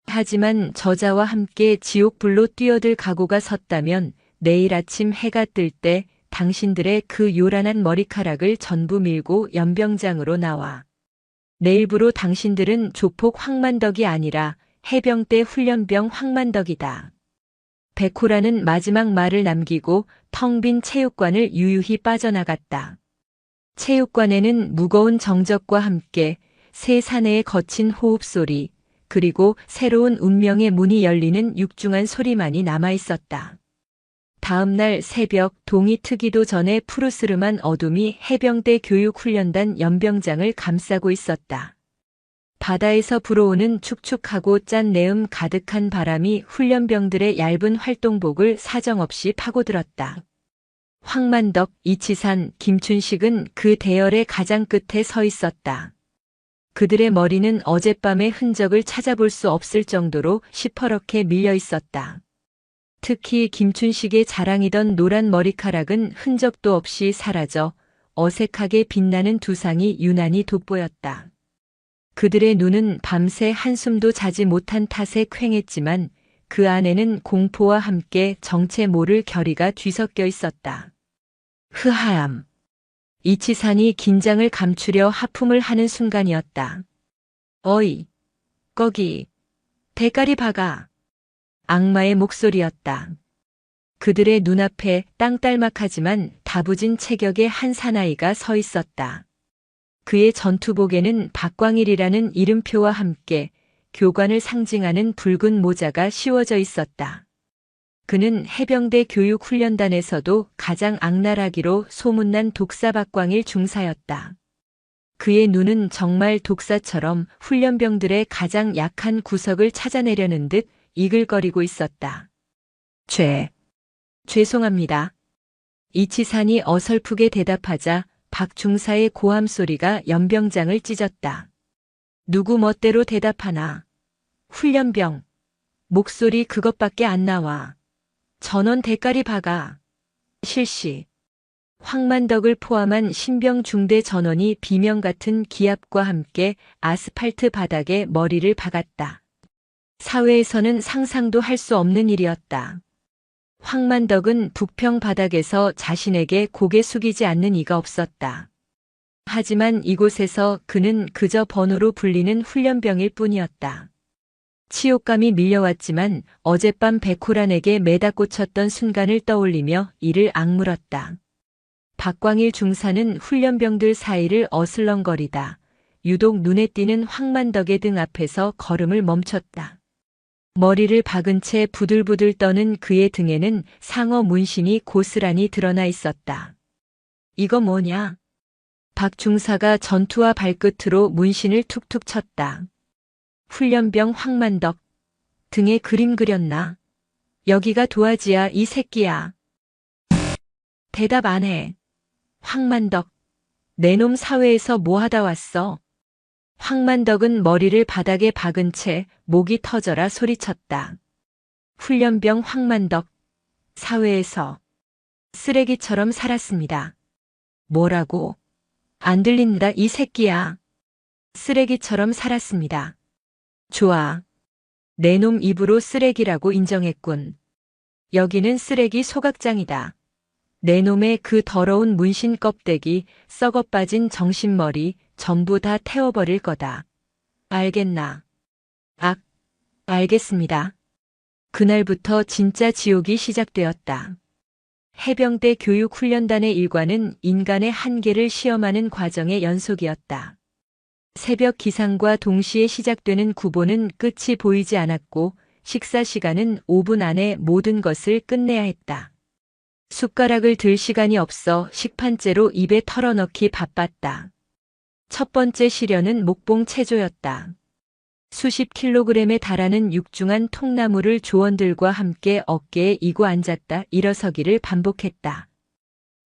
하지만 저자와 함께 지옥불로 뛰어들 각오가 섰다면 내일 아침 해가 뜰 때 당신들의 그 요란한 머리카락을 전부 밀고 연병장으로 나와. 내일부로 당신들은 조폭 황만덕이 아니라 해병대 훈련병 황만덕이다. 백호라는 마지막 말을 남기고 텅 빈 체육관을 유유히 빠져나갔다. 체육관에는 무거운 정적과 함께 새 사내의 거친 호흡소리, 그리고 새로운 운명의 문이 열리는 육중한 소리만이 남아있었다. 다음 날 새벽 동이 트기도 전에 푸르스름한 어둠이 해병대 교육훈련단 연병장을 감싸고 있었다. 바다에서 불어오는 축축하고 짠 내음 가득한 바람이 훈련병들의 얇은 활동복을 사정없이 파고들었다. 황만덕, 이치산, 김춘식은 그 대열의 가장 끝에 서 있었다. 그들의 머리는 어젯밤의 흔적을 찾아볼 수 없을 정도로 시퍼렇게 밀려 있었다. 특히 김춘식의 자랑이던 노란 머리카락은 흔적도 없이 사라져 어색하게 빛나는 두상이 유난히 돋보였다. 그들의 눈은 밤새 한숨도 자지 못한 탓에 퀭했지만 그 안에는 공포와 함께 정체 모를 결의가 뒤섞여 있었다. 흐하암. 이치산이 긴장을 감추려 하품을 하는 순간이었다. 어이, 거기, 대가리 박아. 악마의 목소리였다. 그들의 눈앞에 땅딸막하지만 다부진 체격의 한 사나이가 서 있었다. 그의 전투복에는 박광일이라는 이름표와 함께 교관을 상징하는 붉은 모자가 씌워져 있었다. 그는 해병대 교육훈련단에서도 가장 악랄하기로 소문난 독사 박광일 중사였다. 그의 눈은 정말 독사처럼 훈련병들의 가장 약한 구석을 찾아내려는 듯 이글거리고 있었다. 죄송합니다. 이치산이 어설프게 대답하자 박 중사의 고함 소리가 연병장을 찢었다. 누구 멋대로 대답하나. 훈련병. 목소리 그것밖에 안 나와. 전원 대가리 박아. 실시. 황만덕을 포함한 신병 중대 전원이 비명 같은 기압과 함께 아스팔트 바닥에 머리를 박았다. 사회에서는 상상도 할 수 없는 일이었다. 황만덕은 북평 바닥에서 자신에게 고개 숙이지 않는 이가 없었다. 하지만 이곳에서 그는 그저 번호로 불리는 훈련병일 뿐이었다. 치욕감이 밀려왔지만 어젯밤 백호란에게 매다 꽂혔던 순간을 떠올리며 이를 악물었다. 박광일 중사는 훈련병들 사이를 어슬렁거리다 유독 눈에 띄는 황만덕의 등 앞에서 걸음을 멈췄다. 머리를 박은 채 부들부들 떠는 그의 등에는 상어 문신이 고스란히 드러나 있었다. 이거 뭐냐? 박 중사가 전투화 발끝으로 문신을 툭툭 쳤다. 훈련병 황만덕. 등에 그림 그렸나? 여기가 도화지야 이 새끼야. 대답 안 해. 황만덕. 내 놈 사회에서 뭐 하다 왔어? 황만덕은 머리를 바닥에 박은 채 목이 터져라 소리쳤다. 훈련병 황만덕. 사회에서 쓰레기처럼 살았습니다. 뭐라고? 안 들린다 이 새끼야. 쓰레기처럼 살았습니다. 좋아. 내 놈 입으로 쓰레기라고 인정했군. 여기는 쓰레기 소각장이다. 내 놈의 그 더러운 문신 껍데기, 썩어 빠진 정신머리 전부 다 태워버릴 거다. 알겠나? 알겠습니다. 그날부터 진짜 지옥이 시작되었다. 해병대 교육훈련단의 일과는 인간의 한계를 시험하는 과정의 연속이었다. 새벽 기상과 동시에 시작되는 구보는 끝이 보이지 않았고 식사 시간은 5분 안에 모든 것을 끝내야 했다. 숟가락을 들 시간이 없어 식판째로 입에 털어넣기 바빴다. 첫 번째 시련은 목봉 체조였다. 수십 킬로그램에 달하는 육중한 통나무를 조원들과 함께 어깨에 이고 앉았다 일어서기를 반복했다.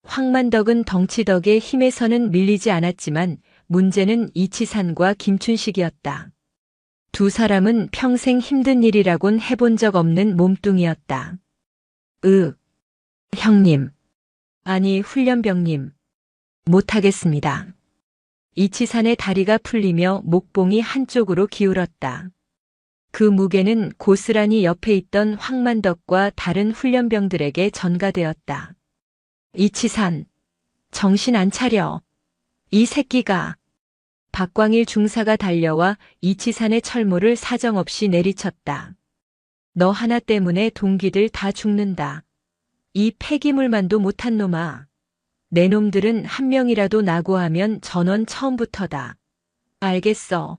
황만덕은 덩치 덕에 힘에서는 밀리지 않았지만 문제는 이치산과 김춘식이었다. 두 사람은 평생 힘든 일이라곤 해본 적 없는 몸뚱이였다. 형님. 아니, 훈련병님. 못하겠습니다. 이치산의 다리가 풀리며 목봉이 한쪽으로 기울었다. 그 무게는 고스란히 옆에 있던 황만덕과 다른 훈련병들에게 전가되었다. 이치산, 정신 안 차려. 이 새끼가. 박광일 중사가 달려와 이치산의 철모를 사정없이 내리쳤다. 너 하나 때문에 동기들 다 죽는다. 이 폐기물만도 못한 놈아. 내 놈들은 한 명이라도 나고하면 전원 처음부터다. 알겠어.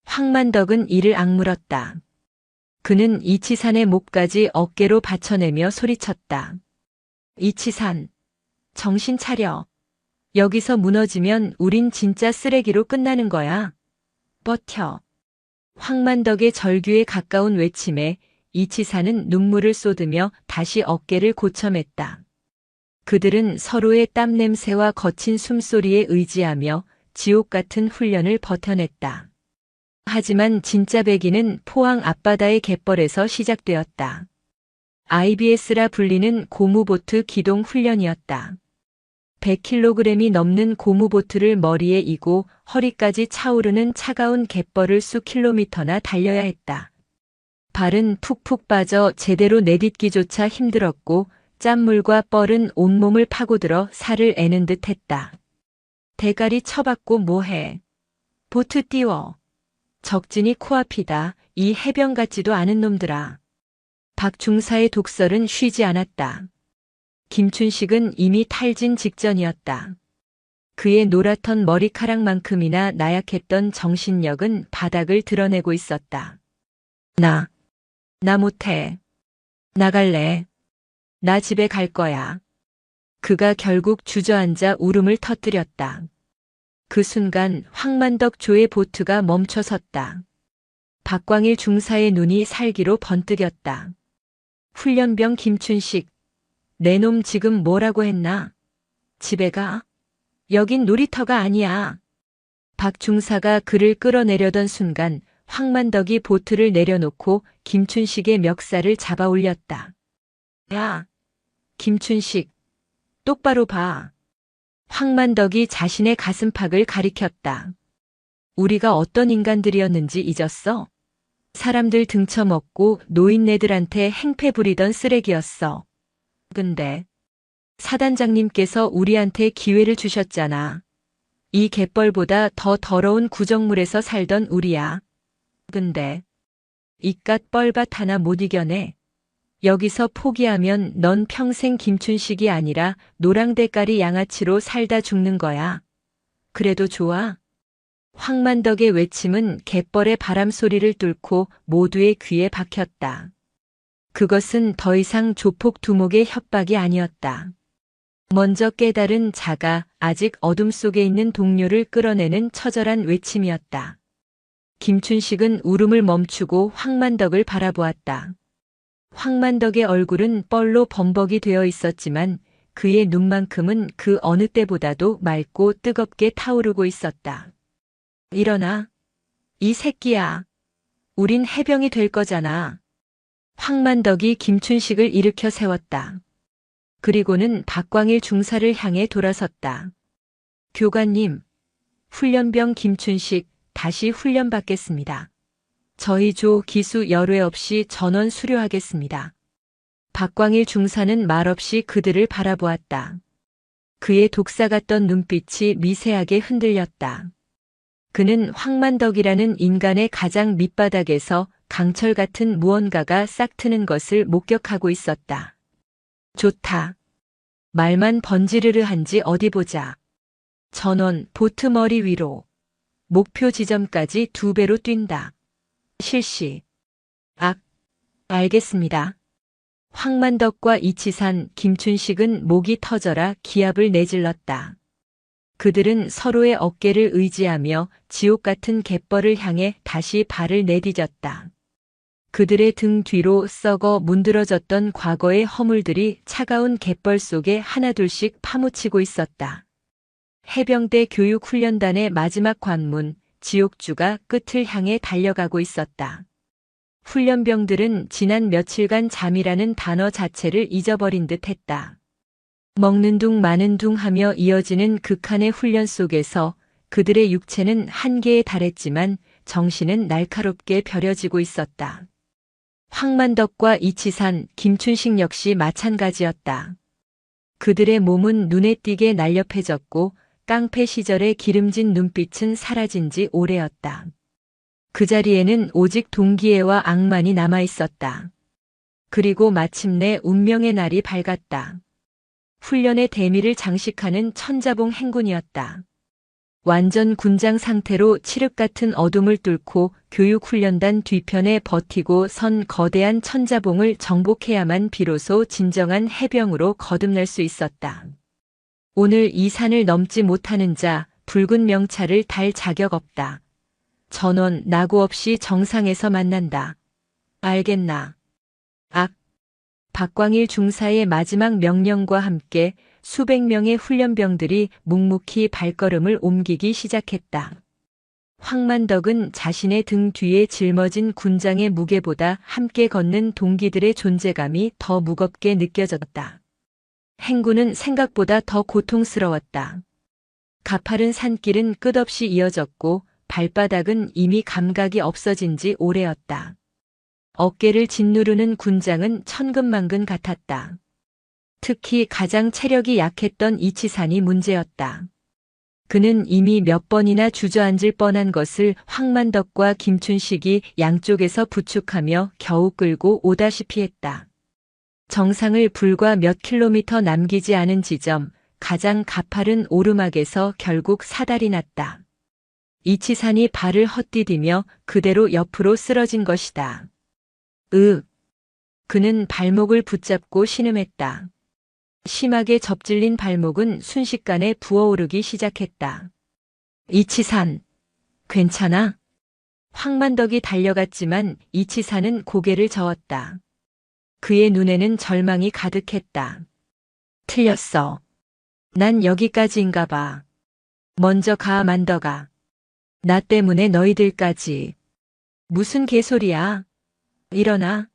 황만덕은 이를 악물었다. 그는 이치산의 목까지 어깨로 받쳐내며 소리쳤다. 이치산, 정신 차려. 여기서 무너지면 우린 진짜 쓰레기로 끝나는 거야. 버텨. 황만덕의 절규에 가까운 외침에 이치산은 눈물을 쏟으며 다시 어깨를 고쳐맸다. 그들은 서로의 땀 냄새와 거친 숨소리에 의지하며 지옥 같은 훈련을 버텨냈다. 하지만 진짜 배기는 포항 앞바다의 갯벌에서 시작되었다. IBS라 불리는 고무보트 기동 훈련이었다. 100kg이 넘는 고무보트를 머리에 이고 허리까지 차오르는 차가운 갯벌을 수킬로미터나 달려야 했다. 발은 푹푹 빠져 제대로 내딛기조차 힘들었고 짠물과 뻘은 온몸을 파고들어 살을 애는 듯 했다. 대가리 쳐박고 뭐해. 보트 띄워. 적진이 코앞이다. 이 해병 같지도 않은 놈들아. 박 중사의 독설은 쉬지 않았다. 김춘식은 이미 탈진 직전이었다. 그의 노랗던 머리카락만큼이나 나약했던 정신력은 바닥을 드러내고 있었다. 나 못해. 나갈래. 나 집에 갈 거야. 그가 결국 주저앉아 울음을 터뜨렸다. 그 순간 황만덕 조의 보트가 멈춰섰다. 박광일 중사의 눈이 살기로 번뜩였다. 훈련병 김춘식, 내 놈 지금 뭐라고 했나? 집에 가? 여긴 놀이터가 아니야. 박 중사가 그를 끌어내려던 순간 황만덕이 보트를 내려놓고 김춘식의 멱살을 잡아 올렸다. 야, 김춘식, 똑바로 봐. 황만덕이 자신의 가슴팍을 가리켰다. 우리가 어떤 인간들이었는지 잊었어? 사람들 등쳐먹고 노인네들한테 행패 부리던 쓰레기였어. 근데 사단장님께서 우리한테 기회를 주셨잖아. 이 갯벌보다 더 더러운 구정물에서 살던 우리야. 근데 이깟 뻘밭 하나 못 이겨내. 여기서 포기하면 넌 평생 김춘식이 아니라 노랑대가리 양아치로 살다 죽는 거야. 그래도 좋아? 황만덕의 외침은 갯벌의 바람 소리를 뚫고 모두의 귀에 박혔다. 그것은 더 이상 조폭 두목의 협박이 아니었다. 먼저 깨달은 자가 아직 어둠 속에 있는 동료를 끌어내는 처절한 외침이었다. 김춘식은 울음을 멈추고 황만덕을 바라보았다. 황만덕의 얼굴은 뻘로 범벅이 되어 있었지만 그의 눈만큼은 그 어느 때보다도 맑고 뜨겁게 타오르고 있었다. 일어나. 이 새끼야. 우린 해병이 될 거잖아. 황만덕이 김춘식을 일으켜 세웠다. 그리고는 박광일 중사를 향해 돌아섰다. 교관님, 훈련병 김춘식 다시 훈련 받겠습니다. 저희 조 기수 열외 없이 전원 수료하겠습니다. 박광일 중사는 말없이 그들을 바라보았다. 그의 독사 같던 눈빛이 미세하게 흔들렸다. 그는 황만덕이라는 인간의 가장 밑바닥에서 강철 같은 무언가가 싹트는 것을 목격하고 있었다. 좋다. 말만 번지르르한지 어디 보자. 전원 보트 머리 위로. 목표 지점까지 2배로 뛴다. 실시. 알겠습니다. 황만덕과 이치산, 김춘식은 목이 터져라 기합을 내질렀다. 그들은 서로의 어깨를 의지하며 지옥 같은 갯벌을 향해 다시 발을 내디뎠다. 그들의 등 뒤로 썩어 문드러졌던 과거의 허물들이 차가운 갯벌 속에 하나둘씩 파묻히고 있었다. 해병대 교육훈련단의 마지막 관문, 지옥주가 끝을 향해 달려가고 있었다. 훈련병들은 지난 며칠간 잠이라는 단어 자체를 잊어버린 듯 했다. 먹는 둥 마는 둥 하며 이어지는 극한의 훈련 속에서 그들의 육체는 한계에 달했지만 정신은 날카롭게 벼려지고 있었다. 황만덕과 이치산, 김춘식 역시 마찬가지였다. 그들의 몸은 눈에 띄게 날렵해졌고 깡패 시절의 기름진 눈빛은 사라진 지 오래였다. 그 자리에는 오직 동기애와 악만이 남아 있었다. 그리고 마침내 운명의 날이 밝았다. 훈련의 대미를 장식하는 천자봉 행군이었다. 완전 군장 상태로 칠흑 같은 어둠을 뚫고 교육훈련단 뒤편에 버티고 선 거대한 천자봉을 정복해야만 비로소 진정한 해병으로 거듭날 수 있었다. 오늘 이 산을 넘지 못하는 자, 붉은 명찰을 달 자격 없다. 전원 낙오 없이 정상에서 만난다. 알겠나? 박광일 중사의 마지막 명령과 함께 수백 명의 훈련병들이 묵묵히 발걸음을 옮기기 시작했다. 황만덕은 자신의 등 뒤에 짊어진 군장의 무게보다 함께 걷는 동기들의 존재감이 더 무겁게 느껴졌다. 행군은 생각보다 더 고통스러웠다. 가파른 산길은 끝없이 이어졌고 발바닥은 이미 감각이 없어진 지 오래였다. 어깨를 짓누르는 군장은 천근만근 같았다. 특히 가장 체력이 약했던 이치산이 문제였다. 그는 이미 몇 번이나 주저앉을 뻔한 것을 황만덕과 김춘식이 양쪽에서 부축하며 겨우 끌고 오다시피 했다. 정상을 불과 몇 킬로미터 남기지 않은 지점, 가장 가파른 오르막에서 결국 사달이 났다. 이치산이 발을 헛디디며 그대로 옆으로 쓰러진 것이다. 그는 발목을 붙잡고 신음했다. 심하게 접질린 발목은 순식간에 부어오르기 시작했다. 이치산, 괜찮아? 황만덕이 달려갔지만 이치산은 고개를 저었다. 그의 눈에는 절망이 가득했다. 틀렸어. 난 여기까지인가 봐. 먼저 가, 만덕아. 나 때문에 너희들까지. 무슨 개소리야. 일어나.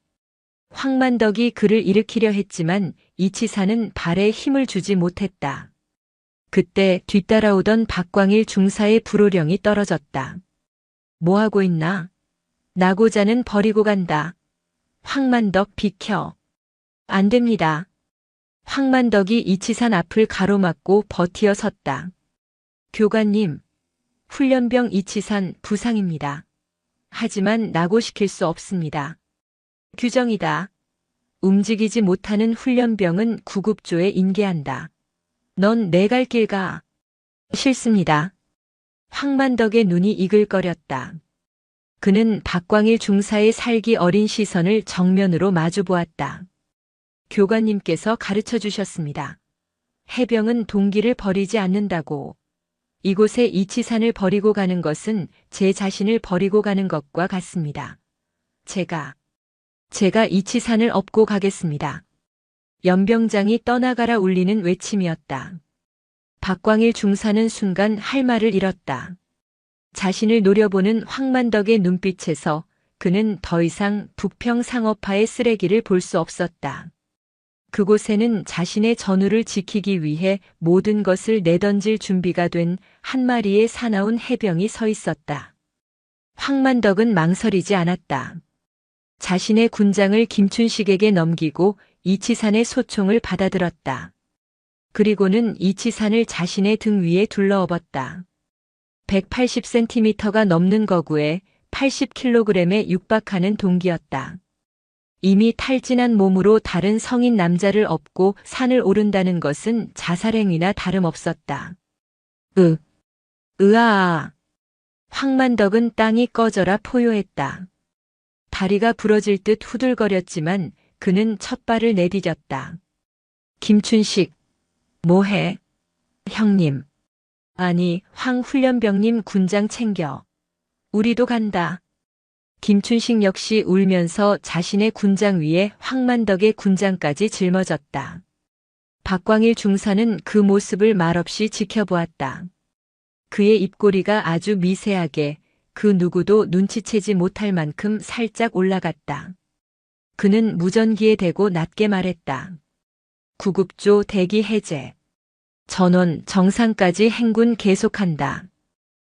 황만덕이 그를 일으키려 했지만 이치산은 발에 힘을 주지 못했다. 그때 뒤따라오던 박광일 중사의 불호령이 떨어졌다. 뭐하고 있나? 나고자는 버리고 간다. 황만덕 비켜. 안 됩니다. 황만덕이 이치산 앞을 가로막고 버티어 섰다. 교관님, 훈련병 이치산 부상입니다. 하지만 낙오시킬 수 없습니다. 규정이다. 움직이지 못하는 훈련병은 구급조에 인계한다. 넌 내 갈 길 가. 싫습니다. 황만덕의 눈이 이글거렸다. 그는 박광일 중사의 살기 어린 시선을 정면으로 마주보았다. 교관님께서 가르쳐 주셨습니다. 해병은 동기를 버리지 않는다고. 이곳에 이치산을 버리고 가는 것은 제 자신을 버리고 가는 것과 같습니다. 제가 이치산을 업고 가겠습니다. 연병장이 떠나가라 울리는 외침이었다. 박광일 중사는 순간 할 말을 잃었다. 자신을 노려보는 황만덕의 눈빛에서 그는 더 이상 북평 상업화의 쓰레기를 볼 수 없었다. 그곳에는 자신의 전우를 지키기 위해 모든 것을 내던질 준비가 된 한 마리의 사나운 해병이 서 있었다. 황만덕은 망설이지 않았다. 자신의 군장을 김춘식에게 넘기고 이치산의 소총을 받아들었다. 그리고는 이치산을 자신의 등 위에 둘러엎었다. 180cm가 넘는 거구에 80kg에 육박하는 동기였다. 이미 탈진한 몸으로 다른 성인 남자를 업고 산을 오른다는 것은 자살행위나 다름없었다. 으아. 황만덕은 땅이 꺼져라 포효했다. 다리가 부러질 듯 후들거렸지만 그는 첫 발을 내디뎠다. 김춘식, 뭐해? 형님. 아니, 황 훈련병님 군장 챙겨. 우리도 간다. 김춘식 역시 울면서 자신의 군장 위에 황만덕의 군장까지 짊어졌다. 박광일 중사는 그 모습을 말없이 지켜보았다. 그의 입꼬리가 아주 미세하게 그 누구도 눈치채지 못할 만큼 살짝 올라갔다. 그는 무전기에 대고 낮게 말했다. 구급조 대기 해제. 전원 정상까지 행군 계속한다.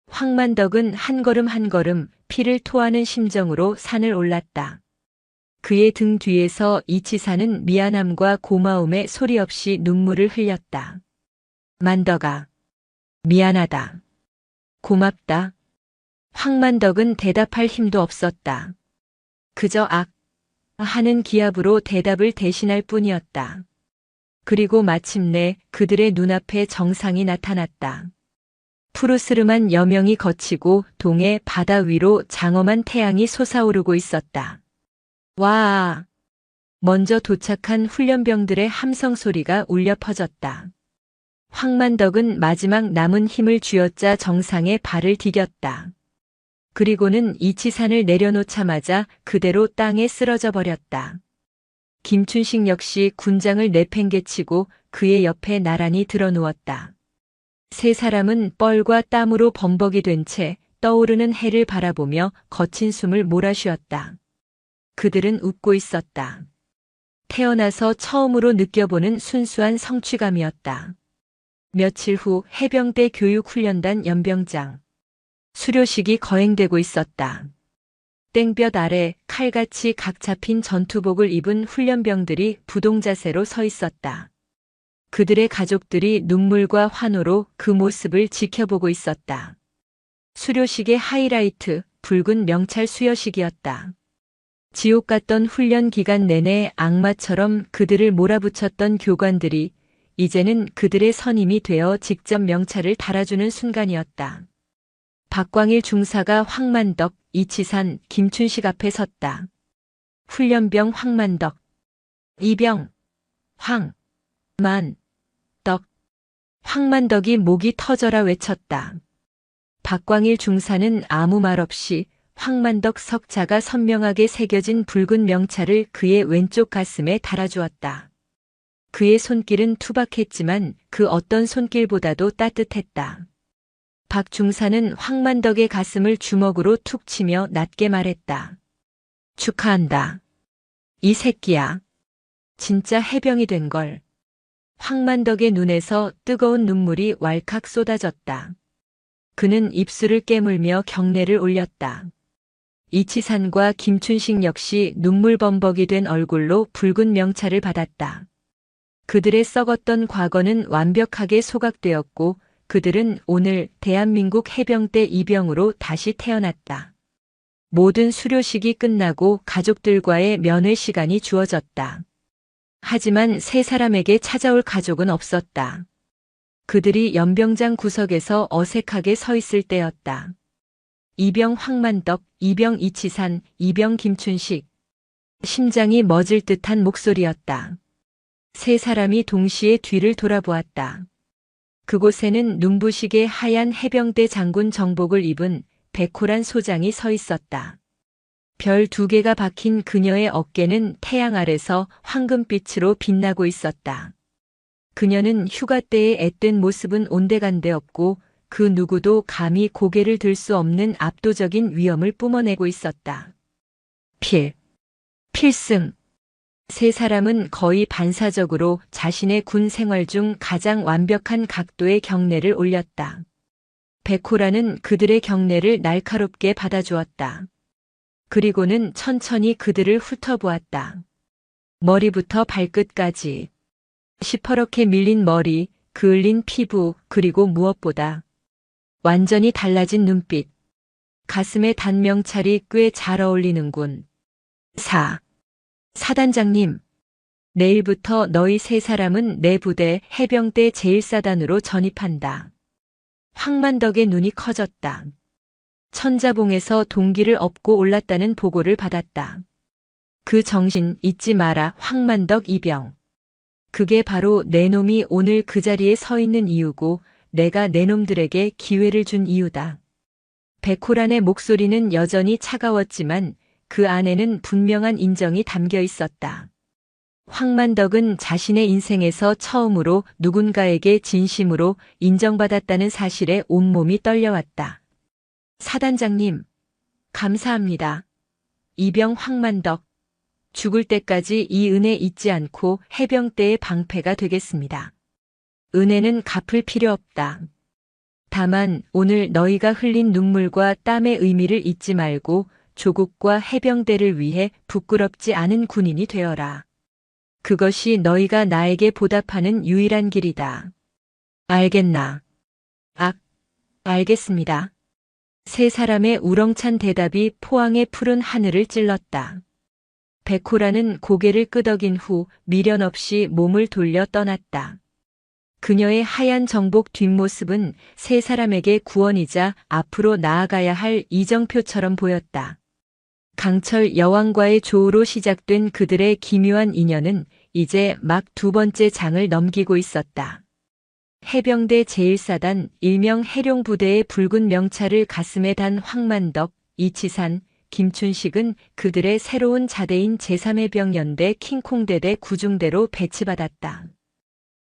황만덕은 한 걸음 한 걸음 피를 토하는 심정으로 산을 올랐다. 그의 등 뒤에서 이치사는 미안함과 고마움에 소리 없이 눈물을 흘렸다. 만덕아. 미안하다. 고맙다. 황만덕은 대답할 힘도 없었다. 그저 하는 기합으로 대답을 대신할 뿐이었다. 그리고 마침내 그들의 눈앞에 정상이 나타났다. 푸르스름한 여명이 걷히고 동해 바다 위로 장엄한 태양이 솟아오르고 있었다. 와! 먼저 도착한 훈련병들의 함성 소리가 울려 퍼졌다. 황만덕은 마지막 남은 힘을 쥐어짜 정상에 발을 디뎠다. 그리고는 이치산을 내려놓자마자 그대로 땅에 쓰러져 버렸다. 김춘식 역시 군장을 내팽개치고 그의 옆에 나란히 드러누웠다. 세 사람은 뻘과 땀으로 범벅이 된 채 떠오르는 해를 바라보며 거친 숨을 몰아쉬었다. 그들은 웃고 있었다. 태어나서 처음으로 느껴보는 순수한 성취감이었다. 며칠 후 해병대 교육훈련단 연병장. 수료식이 거행되고 있었다. 땡볕 아래 칼같이 각 잡힌 전투복을 입은 훈련병들이 부동자세로 서 있었다. 그들의 가족들이 눈물과 환호로 그 모습을 지켜보고 있었다. 수료식의 하이라이트, 붉은 명찰 수여식이었다. 지옥 같던 훈련 기간 내내 악마처럼 그들을 몰아붙였던 교관들이 이제는 그들의 선임이 되어 직접 명찰을 달아주는 순간이었다. 박광일 중사가 황만덕, 이치산, 김춘식 앞에 섰다. 훈련병 황만덕. 이병. 황만덕. 황만덕이 목이 터져라 외쳤다. 박광일 중사는 아무 말 없이 황만덕 석자가 선명하게 새겨진 붉은 명찰을 그의 왼쪽 가슴에 달아주었다. 그의 손길은 투박했지만 그 어떤 손길보다도 따뜻했다. 박 중사는 황만덕의 가슴을 주먹으로 툭 치며 낮게 말했다. 축하한다. 이 새끼야. 진짜 해병이 된 걸. 황만덕의 눈에서 뜨거운 눈물이 왈칵 쏟아졌다. 그는 입술을 깨물며 경례를 올렸다. 이치산과 김춘식 역시 눈물범벅이 된 얼굴로 붉은 명찰을 받았다. 그들의 썩었던 과거는 완벽하게 소각되었고 그들은 오늘 대한민국 해병대 이병으로 다시 태어났다. 모든 수료식이 끝나고 가족들과의 면회 시간이 주어졌다. 하지만 세 사람에게 찾아올 가족은 없었다. 그들이 연병장 구석에서 어색하게 서 있을 때였다. 이병 황만덕, 이병 이치산, 이병 김춘식. 심장이 멎을 듯한 목소리였다. 세 사람이 동시에 뒤를 돌아보았다. 그곳에는 눈부시게 하얀 해병대 장군 정복을 입은 백호란 소장이 서 있었다. 별 2개가 박힌 그녀의 어깨는 태양 아래서 황금빛으로 빛나고 있었다. 그녀는 휴가 때의 앳된 모습은 온데간데 없고 그 누구도 감히 고개를 들 수 없는 압도적인 위엄을 뿜어내고 있었다. 필승. 세 사람은 거의 반사적으로 자신의 군 생활 중 가장 완벽한 각도의 경례를 올렸다. 백호라는 그들의 경례를 날카롭게 받아주었다. 그리고는 천천히 그들을 훑어보았다. 머리부터 발끝까지. 시퍼렇게 밀린 머리, 그을린 피부, 그리고 무엇보다 완전히 달라진 눈빛. 가슴에 단 명찰이 꽤 잘 어울리는군. 사단장님, 내일부터 너희 세 사람은 내 부대 해병대 제1사단으로 전입한다. 황만덕의 눈이 커졌다. 천자봉에서 동기를 업고 올랐다는 보고를 받았다. 그 정신 잊지 마라, 황만덕 이병. 그게 바로 내 놈이 오늘 그 자리에 서 있는 이유고 내가 내 놈들에게 기회를 준 이유다. 백호란의 목소리는 여전히 차가웠지만 그 안에는 분명한 인정이 담겨 있었다. 황만덕은 자신의 인생에서 처음으로 누군가에게 진심으로 인정받았다는 사실에 온몸이 떨려왔다. 사단장님, 감사합니다. 이병 황만덕. 죽을 때까지 이 은혜 잊지 않고 해병대의 방패가 되겠습니다. 은혜는 갚을 필요 없다. 다만 오늘 너희가 흘린 눈물과 땀의 의미를 잊지 말고 조국과 해병대를 위해 부끄럽지 않은 군인이 되어라. 그것이 너희가 나에게 보답하는 유일한 길이다. 알겠나? 알겠습니다. 세 사람의 우렁찬 대답이 포항의 푸른 하늘을 찔렀다. 백호라는 고개를 끄덕인 후 미련 없이 몸을 돌려 떠났다. 그녀의 하얀 정복 뒷모습은 세 사람에게 구원이자 앞으로 나아가야 할 이정표처럼 보였다. 강철 여왕과의 조우로 시작된 그들의 기묘한 인연은 이제 막 두 번째 장을 넘기고 있었다. 해병대 제1사단 일명 해룡부대의 붉은 명찰을 가슴에 단 황만덕, 이치산, 김춘식은 그들의 새로운 자대인 제3해병연대 킹콩대대 구중대로 배치받았다.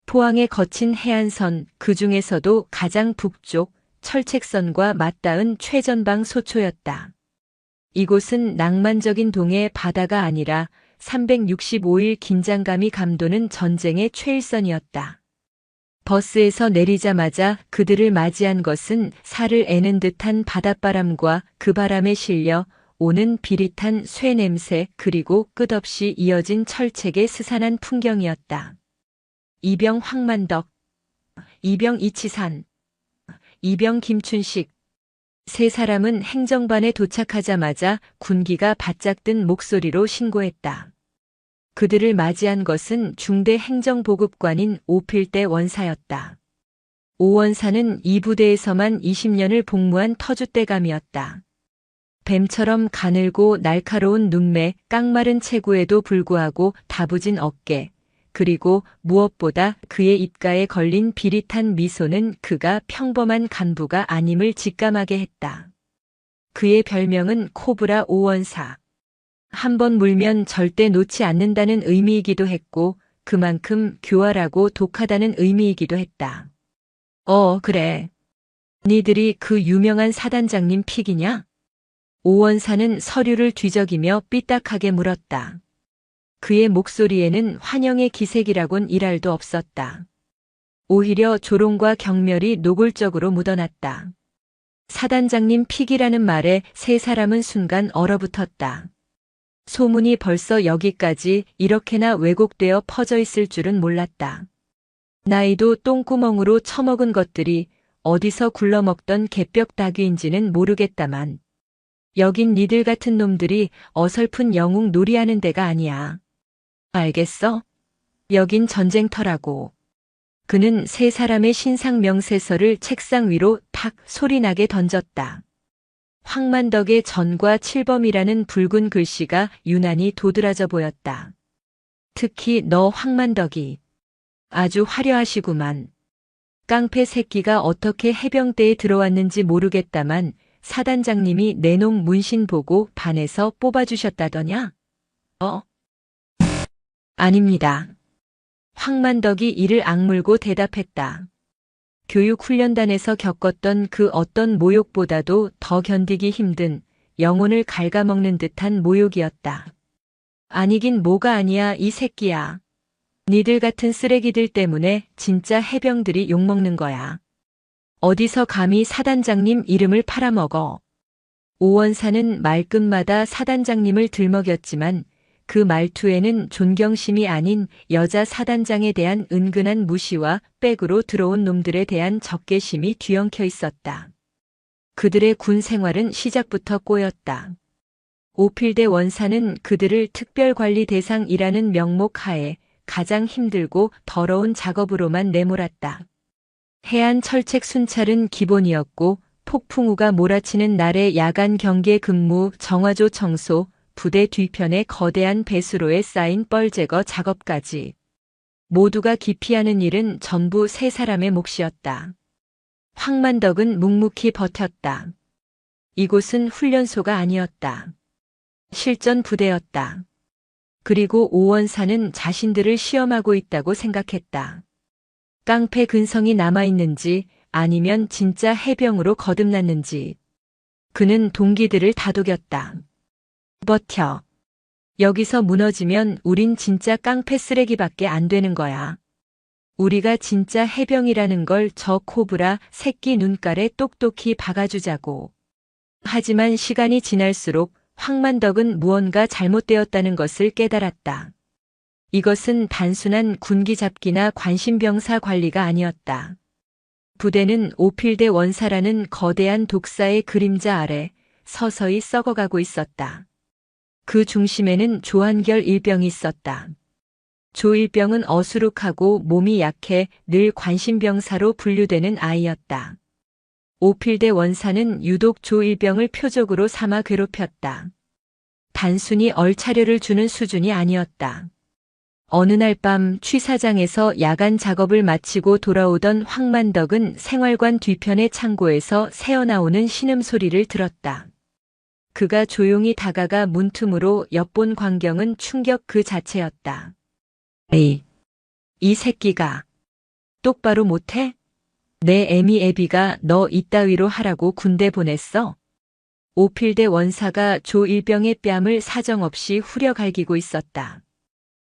포항의 거친 해안선, 그 중에서도 가장 북쪽 철책선과 맞닿은 최전방 소초였다. 이곳은 낭만적인 동해 바다가 아니라 365일 긴장감이 감도는 전쟁의 최일선이었다. 버스에서 내리자마자 그들을 맞이한 것은 살을 애는 듯한 바닷바람과 그 바람에 실려 오는 비릿한 쇠 냄새 그리고 끝없이 이어진 철책의 스산한 풍경이었다. 이병 황만덕, 이병 이치산, 이병 김춘식. 세 사람은 행정반에 도착하자마자 군기가 바짝 든 목소리로 신고했다. 그들을 맞이한 것은 중대 행정보급관인 오필대 원사였다. 오 원사는 이 부대에서만 20년을 복무한 터줏대감이었다. 뱀처럼 가늘고 날카로운 눈매, 깡마른 체구에도 불구하고 다부진 어깨, 그리고 무엇보다 그의 입가에 걸린 비릿한 미소는 그가 평범한 간부가 아님을 직감하게 했다. 그의 별명은 코브라 오원사. 한 번 물면 절대 놓지 않는다는 의미이기도 했고 그만큼 교활하고 독하다는 의미이기도 했다. 그래. 니들이 그 유명한 사단장님 픽이냐? 오원사는 서류를 뒤적이며 삐딱하게 물었다. 그의 목소리에는 환영의 기색이라곤 일할도 없었다. 오히려 조롱과 경멸이 노골적으로 묻어났다. 사단장님 픽이라는 말에 세 사람은 순간 얼어붙었다. 소문이 벌써 여기까지 이렇게나 왜곡되어 퍼져 있을 줄은 몰랐다. 나이도 똥구멍으로 처먹은 것들이 어디서 굴러먹던 개벽 다귀인지는 모르겠다만 여긴 니들 같은 놈들이 어설픈 영웅 놀이하는 데가 아니야. 알겠어? 여긴 전쟁터라고. 그는 세 사람의 신상 명세서를 책상 위로 탁 소리나게 던졌다. 황만덕의 전과 7범이라는 붉은 글씨가 유난히 도드라져 보였다. 특히 너 황만덕이 아주 화려하시구만. 깡패 새끼가 어떻게 해병대에 들어왔는지 모르겠다만 사단장님이 내 놈 문신 보고 반해서 뽑아주셨다더냐? 아닙니다. 황만덕이 이를 악물고 대답했다. 교육훈련단에서 겪었던 그 어떤 모욕보다도 더 견디기 힘든 영혼을 갉아먹는 듯한 모욕이었다. 아니긴 뭐가 아니야 이 새끼야. 니들 같은 쓰레기들 때문에 진짜 해병들이 욕먹는 거야. 어디서 감히 사단장님 이름을 팔아먹어. 오원사는 말끝마다 사단장님을 들먹였지만 그 말투에는 존경심이 아닌 여자 사단장에 대한 은근한 무시와 백으로 들어온 놈들에 대한 적개심이 뒤엉켜 있었다. 그들의 군 생활은 시작부터 꼬였다. 오필대 원사는 그들을 특별관리 대상이라는 명목 하에 가장 힘들고 더러운 작업으로만 내몰았다. 해안 철책 순찰은 기본이었고 폭풍우가 몰아치는 날의 야간 경계 근무, 정화조 청소, 부대 뒤편의 거대한 배수로에 쌓인 뻘 제거 작업까지 모두가 기피하는 일은 전부 세 사람의 몫이었다. 황만덕은 묵묵히 버텼다. 이곳은 훈련소가 아니었다. 실전 부대였다. 그리고 오원사는 자신들을 시험하고 있다고 생각했다. 깡패 근성이 남아있는지 아니면 진짜 해병으로 거듭났는지. 그는 동기들을 다독였다. 버텨. 여기서 무너지면 우린 진짜 깡패 쓰레기밖에 안 되는 거야. 우리가 진짜 해병이라는 걸 저 코브라 새끼 눈깔에 똑똑히 박아주자고. 하지만 시간이 지날수록 황만덕은 무언가 잘못되었다는 것을 깨달았다. 이것은 단순한 군기 잡기나 관심병사 관리가 아니었다. 부대는 오필대 원사라는 거대한 독사의 그림자 아래 서서히 썩어가고 있었다. 그 중심에는 조한결 일병이 있었다. 조 일병은 어수룩하고 몸이 약해 늘 관심병사로 분류되는 아이였다. 오필대 원사는 유독 조 일병을 표적으로 삼아 괴롭혔다. 단순히 얼차려를 주는 수준이 아니었다. 어느 날 밤 취사장에서 야간 작업을 마치고 돌아오던 황만덕은 생활관 뒤편의 창고에서 새어나오는 신음소리를 들었다. 그가 조용히 다가가 문틈으로 엿본 광경은 충격 그 자체였다. 에이, 이 새끼가 똑바로 못해? 내 애미 애비가 너 이따위로 하라고 군대 보냈어? 오필대 원사가 조 일병의 뺨을 사정없이 후려갈기고 있었다.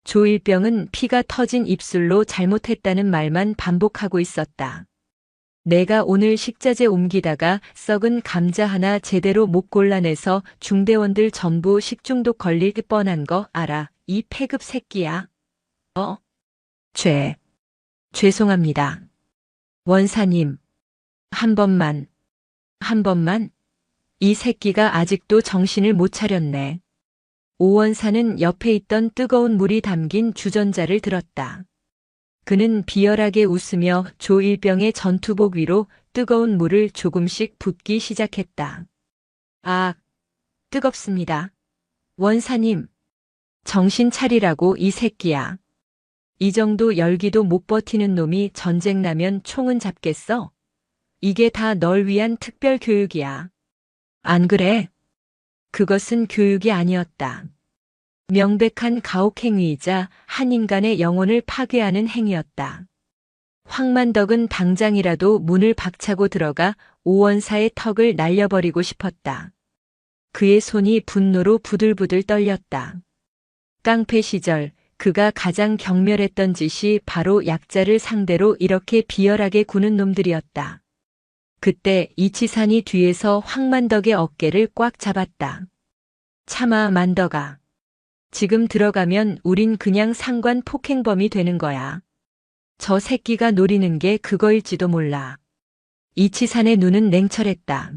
조 일병은 피가 터진 입술로 잘못했다는 말만 반복하고 있었다. 내가 오늘 식자재 옮기다가 썩은 감자 하나 제대로 못 골라내서 중대원들 전부 식중독 걸릴 뻔한 거 알아, 이 폐급 새끼야. 죄송합니다. 원사님. 한 번만. 이 새끼가 아직도 정신을 못 차렸네. 오원사는 옆에 있던 뜨거운 물이 담긴 주전자를 들었다. 그는 비열하게 웃으며 조 일병의 전투복 위로 뜨거운 물을 조금씩 붓기 시작했다. 아, 뜨겁습니다. 원사님. 정신 차리라고 이 새끼야. 이 정도 열기도 못 버티는 놈이 전쟁 나면 총은 잡겠어? 이게 다 널 위한 특별 교육이야. 안 그래? 그것은 교육이 아니었다. 명백한 가혹행위이자 한 인간의 영혼을 파괴하는 행위였다. 황만덕은 당장이라도 문을 박차고 들어가 오원사의 턱을 날려버리고 싶었다. 그의 손이 분노로 부들부들 떨렸다. 깡패 시절 그가 가장 경멸했던 짓이 바로 약자를 상대로 이렇게 비열하게 구는 놈들이었다. 그때 이치산이 뒤에서 황만덕의 어깨를 꽉 잡았다. 참아, 만덕아. 지금 들어가면 우린 그냥 상관 폭행범이 되는 거야. 저 새끼가 노리는 게 그거일지도 몰라. 이치산의 눈은 냉철했다.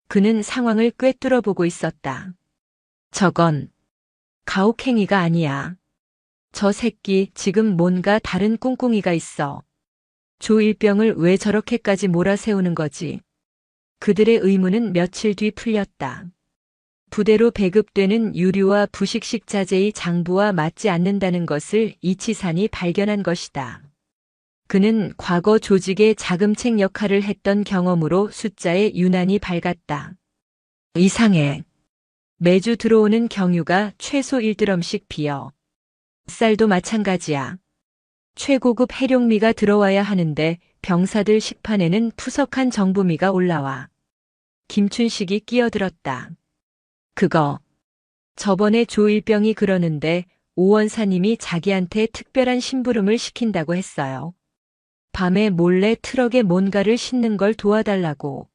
그는 상황을 꿰뚫어 보고 있었다. 저건 가혹행위가 아니야. 저 새끼 지금 뭔가 다른 꿍꿍이가 있어. 조 일병을 왜 저렇게까지 몰아세우는 거지? 그들의 의문은 며칠 뒤 풀렸다. 부대로 배급되는 유류와 부식식 자재의 장부와 맞지 않는다는 것을 이치산이 발견한 것이다. 그는 과거 조직의 자금책 역할을 했던 경험으로 숫자에 유난히 밝았다. 이상해. 매주 들어오는 경유가 최소 1드럼씩 비어. 쌀도 마찬가지야. 최고급 해룡미가 들어와야 하는데 병사들 식판에는 푸석한 정부미가 올라와. 김춘식이 끼어들었다. 그거. 저번에 조일병이 그러는데 오원사님이 자기한테 특별한 심부름을 시킨다고 했어요. 밤에 몰래 트럭에 뭔가를 싣는 걸 도와달라고.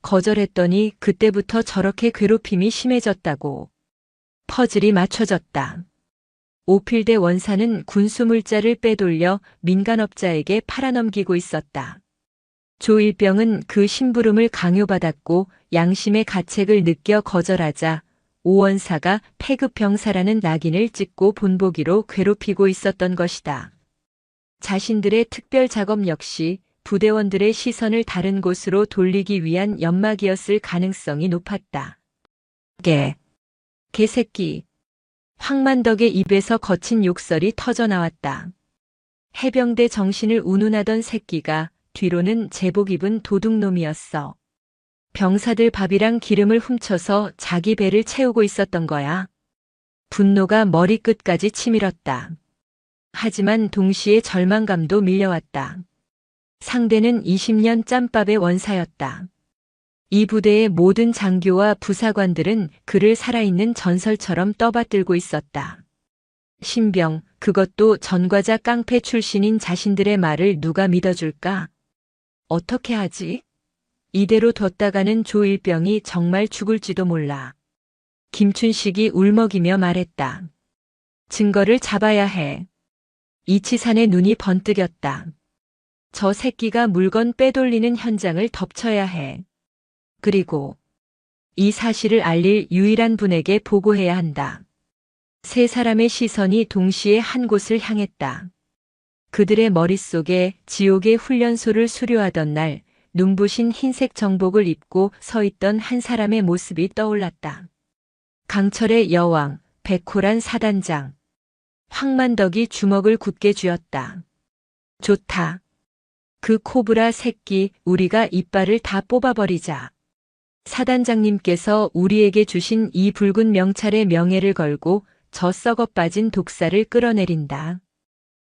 거절했더니 그때부터 저렇게 괴롭힘이 심해졌다고. 퍼즐이 맞춰졌다. 오필대 원사는 군수 물자를 빼돌려 민간업자에게 팔아넘기고 있었다. 조일병은 그 심부름을 강요받았고 양심의 가책을 느껴 거절하자 오원사가 폐급 병사라는 낙인을 찍고 본보기로 괴롭히고 있었던 것이다. 자신들의 특별 작업 역시 부대원들의 시선을 다른 곳으로 돌리기 위한 연막이었을 가능성이 높았다. 개새끼. 황만덕의 입에서 거친 욕설이 터져나왔다. 해병대 정신을 운운하던 새끼가 뒤로는 제복 입은 도둑놈이었어. 병사들 밥이랑 기름을 훔쳐서 자기 배를 채우고 있었던 거야. 분노가 머리끝까지 치밀었다. 하지만 동시에 절망감도 밀려왔다. 상대는 20년 짬밥의 원사였다. 이 부대의 모든 장교와 부사관들은 그를 살아있는 전설처럼 떠받들고 있었다. 신병, 그것도 전과자 깡패 출신인 자신들의 말을 누가 믿어줄까? 어떻게 하지? 이대로 뒀다가는 조일병이 정말 죽을지도 몰라. 김춘식이 울먹이며 말했다. 증거를 잡아야 해. 이치산의 눈이 번뜩였다. 저 새끼가 물건 빼돌리는 현장을 덮쳐야 해. 그리고 이 사실을 알릴 유일한 분에게 보고해야 한다. 세 사람의 시선이 동시에 한 곳을 향했다. 그들의 머릿속에 지옥의 훈련소를 수료하던 날 눈부신 흰색 정복을 입고 서 있던 한 사람의 모습이 떠올랐다. 강철의 여왕, 백호란 사단장. 황만덕이 주먹을 굳게 쥐었다. 좋다. 그 코브라 새끼, 우리가 이빨을 다 뽑아버리자. 사단장님께서 우리에게 주신 이 붉은 명찰의 명예를 걸고 저 썩어 빠진 독사를 끌어내린다.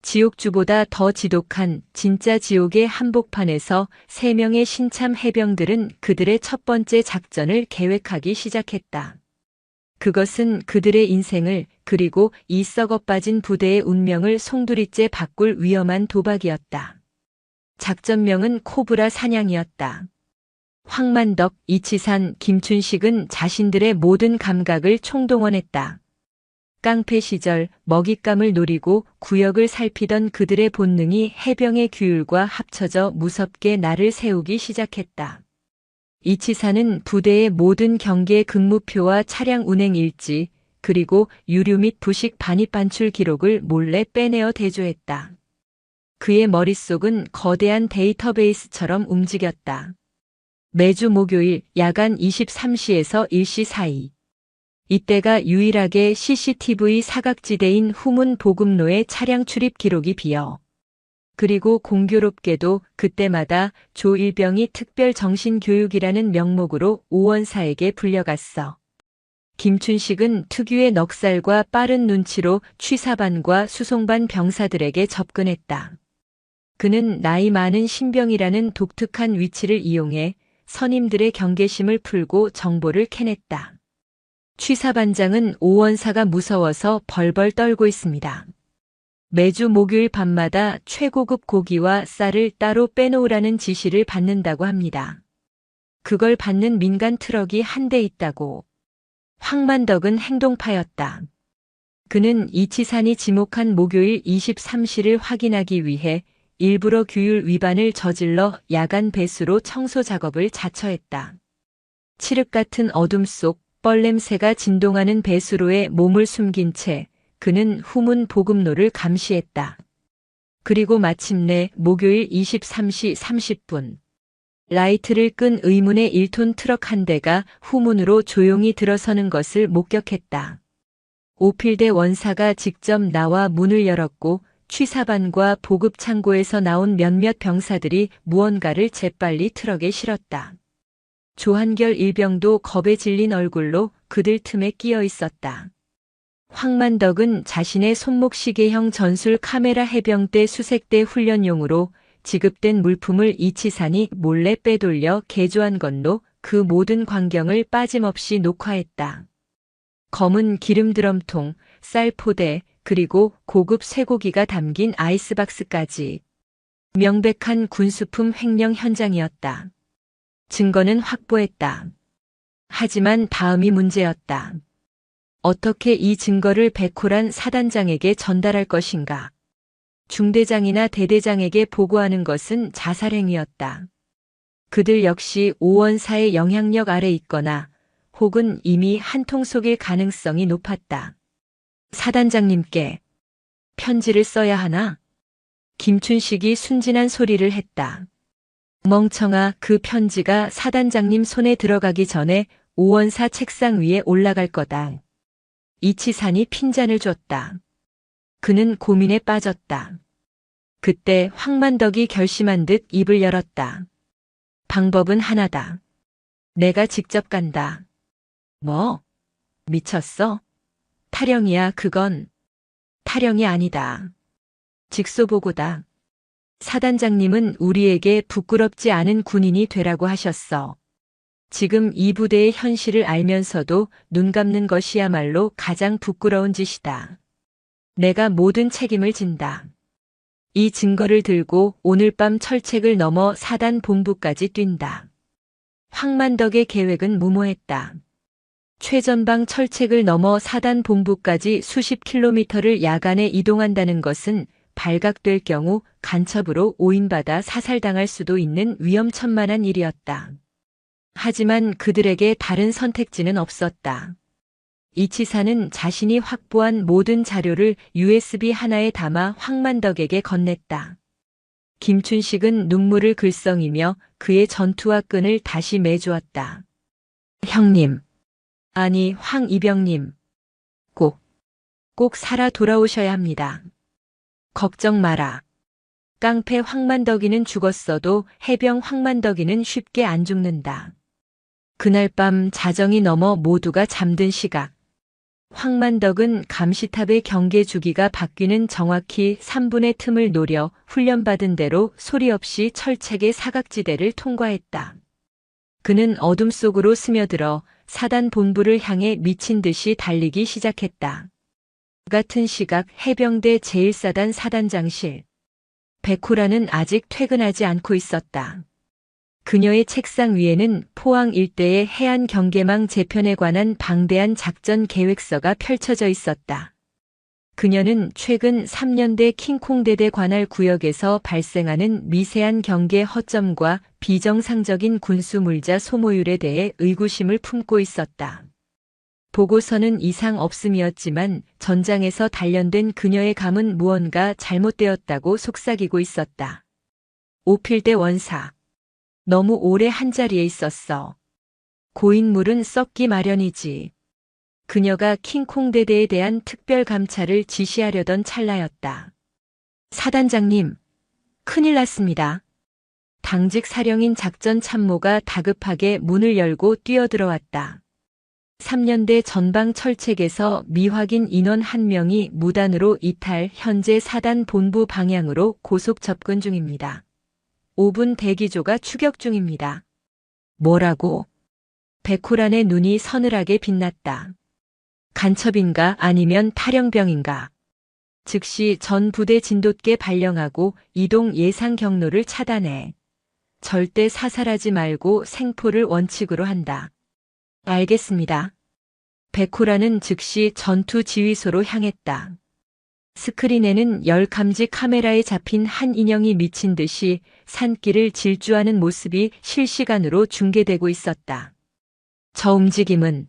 지옥주보다 더 지독한 진짜 지옥의 한복판에서 3명의 신참 해병들은 그들의 첫 번째 작전을 계획하기 시작했다. 그것은 그들의 인생을 그리고 이 썩어 빠진 부대의 운명을 송두리째 바꿀 위험한 도박이었다. 작전명은 코브라 사냥이었다. 황만덕, 이치산, 김춘식은 자신들의 모든 감각을 총동원했다. 깡패 시절 먹잇감을 노리고 구역을 살피던 그들의 본능이 해병의 규율과 합쳐져 무섭게 날을 세우기 시작했다. 이치사는 부대의 모든 경계 근무표와 차량 운행 일지, 그리고 유류 및 부식 반입 반출 기록을 몰래 빼내어 대조했다. 그의 머릿속은 거대한 데이터베이스처럼 움직였다. 매주 목요일 야간 23시에서 1시 사이. 이때가 유일하게 CCTV 사각지대인 후문 보급로의 차량 출입 기록이 비어. 그리고 공교롭게도 그때마다 조일병이 특별 정신교육이라는 명목으로 오원사에게 불려갔어. 김춘식은 특유의 넉살과 빠른 눈치로 취사반과 수송반 병사들에게 접근했다. 그는 나이 많은 신병이라는 독특한 위치를 이용해 선임들의 경계심을 풀고 정보를 캐냈다. 취사반장은 오원사가 무서워서 벌벌 떨고 있습니다. 매주 목요일 밤마다 최고급 고기와 쌀을 따로 빼놓으라는 지시를 받는다고 합니다. 그걸 받는 민간 트럭이 한 대 있다고. 황만덕은 행동파였다. 그는 이치산이 지목한 목요일 23시를 확인하기 위해 일부러 규율 위반을 저질러 야간 배수로 청소 작업을 자처했다. 칠흑 같은 어둠 속 뻘냄새가 진동하는 배수로에 몸을 숨긴 채 그는 후문 보급로를 감시했다. 그리고 마침내 목요일 23시 30분. 라이트를 끈 의문의 1톤 트럭 한 대가 후문으로 조용히 들어서는 것을 목격했다. 오필대 원사가 직접 나와 문을 열었고 취사반과 보급창고에서 나온 몇몇 병사들이 무언가를 재빨리 트럭에 실었다. 조한결 일병도 겁에 질린 얼굴로 그들 틈에 끼어 있었다. 황만덕은 자신의 손목시계형 전술 카메라 해병대 수색대 훈련용으로 지급된 물품을 이치산이 몰래 빼돌려 개조한 건로 그 모든 광경을 빠짐없이 녹화했다. 검은 기름 드럼통, 쌀포대, 그리고 고급 쇠고기가 담긴 아이스박스까지. 명백한 군수품 횡령 현장이었다. 증거는 확보했다. 하지만 다음이 문제였다. 어떻게 이 증거를 백호란 사단장에게 전달할 것인가? 중대장이나 대대장에게 보고하는 것은 자살행위였다. 그들 역시 오원사의 영향력 아래 있거나 혹은 이미 한통 속일 가능성이 높았다. 사단장님께 편지를 써야 하나? 김춘식이 순진한 소리를 했다. 멍청아, 그 편지가 사단장님 손에 들어가기 전에 오원사 책상 위에 올라갈 거다. 이치산이 핀잔을 줬다. 그는 고민에 빠졌다. 그때 황만덕이 결심한 듯 입을 열었다. 방법은 하나다. 내가 직접 간다. 뭐? 미쳤어? 타령이야, 그건. 타령이 아니다. 직소보고다. 사단장님은 우리에게 부끄럽지 않은 군인이 되라고 하셨어. 지금 이 부대의 현실을 알면서도 눈 감는 것이야말로 가장 부끄러운 짓이다. 내가 모든 책임을 진다. 이 증거를 들고 오늘 밤 철책을 넘어 사단 본부까지 뛴다. 황만덕의 계획은 무모했다. 최전방 철책을 넘어 사단 본부까지 수십 킬로미터를 야간에 이동한다는 것은 발각될 경우 간첩으로 오인받아 사살당할 수도 있는 위험천만한 일이었다. 하지만 그들에게 다른 선택지는 없었다. 이치사는 자신이 확보한 모든 자료를 USB 하나에 담아 황만덕에게 건넸다. 김춘식은 눈물을 글썽이며 그의 전투와 끈을 다시 매주었다. 형님, 아니 황이병님, 꼭 살아 돌아오셔야 합니다. 걱정 마라. 깡패 황만덕이는 죽었어도 해병 황만덕이는 쉽게 안 죽는다. 그날 밤 자정이 넘어 모두가 잠든 시각. 황만덕은 감시탑의 경계 주기가 바뀌는 정확히 3분의 틈을 노려 훈련받은 대로 소리 없이 철책의 사각지대를 통과했다. 그는 어둠 속으로 스며들어 사단 본부를 향해 미친 듯이 달리기 시작했다. 같은 시각 해병대 제1사단 사단장실. 백호라는 아직 퇴근하지 않고 있었다. 그녀의 책상 위에는 포항 일대의 해안 경계망 재편에 관한 방대한 작전 계획서가 펼쳐져 있었다. 그녀는 최근 3년대 킹콩대대 관할 구역에서 발생하는 미세한 경계 허점과 비정상적인 군수 물자 소모율에 대해 의구심을 품고 있었다. 보고서는 이상 없음이었지만 전장에서 단련된 그녀의 감은 무언가 잘못되었다고 속삭이고 있었다. 오필대 원사. 너무 오래 한자리에 있었어. 고인물은 썩기 마련이지. 그녀가 킹콩대대에 대한 특별 감찰을 지시하려던 찰나였다. 사단장님, 큰일 났습니다. 당직 사령인 작전 참모가 다급하게 문을 열고 뛰어들어왔다. 3년대 전방 철책에서 미확인 인원 1명이 무단으로 이탈, 현재 사단 본부 방향으로 고속 접근 중입니다. 5분 대기조가 추격 중입니다. 뭐라고? 백호란의 눈이 서늘하게 빛났다. 간첩인가 아니면 탈영병인가? 즉시 전 부대 진돗개 발령하고 이동 예상 경로를 차단해. 절대 사살하지 말고 생포를 원칙으로 한다. 알겠습니다. 백호라는 즉시 전투 지휘소로 향했다. 스크린에는 열감지 카메라에 잡힌 한 인형이 미친 듯이 산길을 질주하는 모습이 실시간으로 중계되고 있었다. 저 움직임은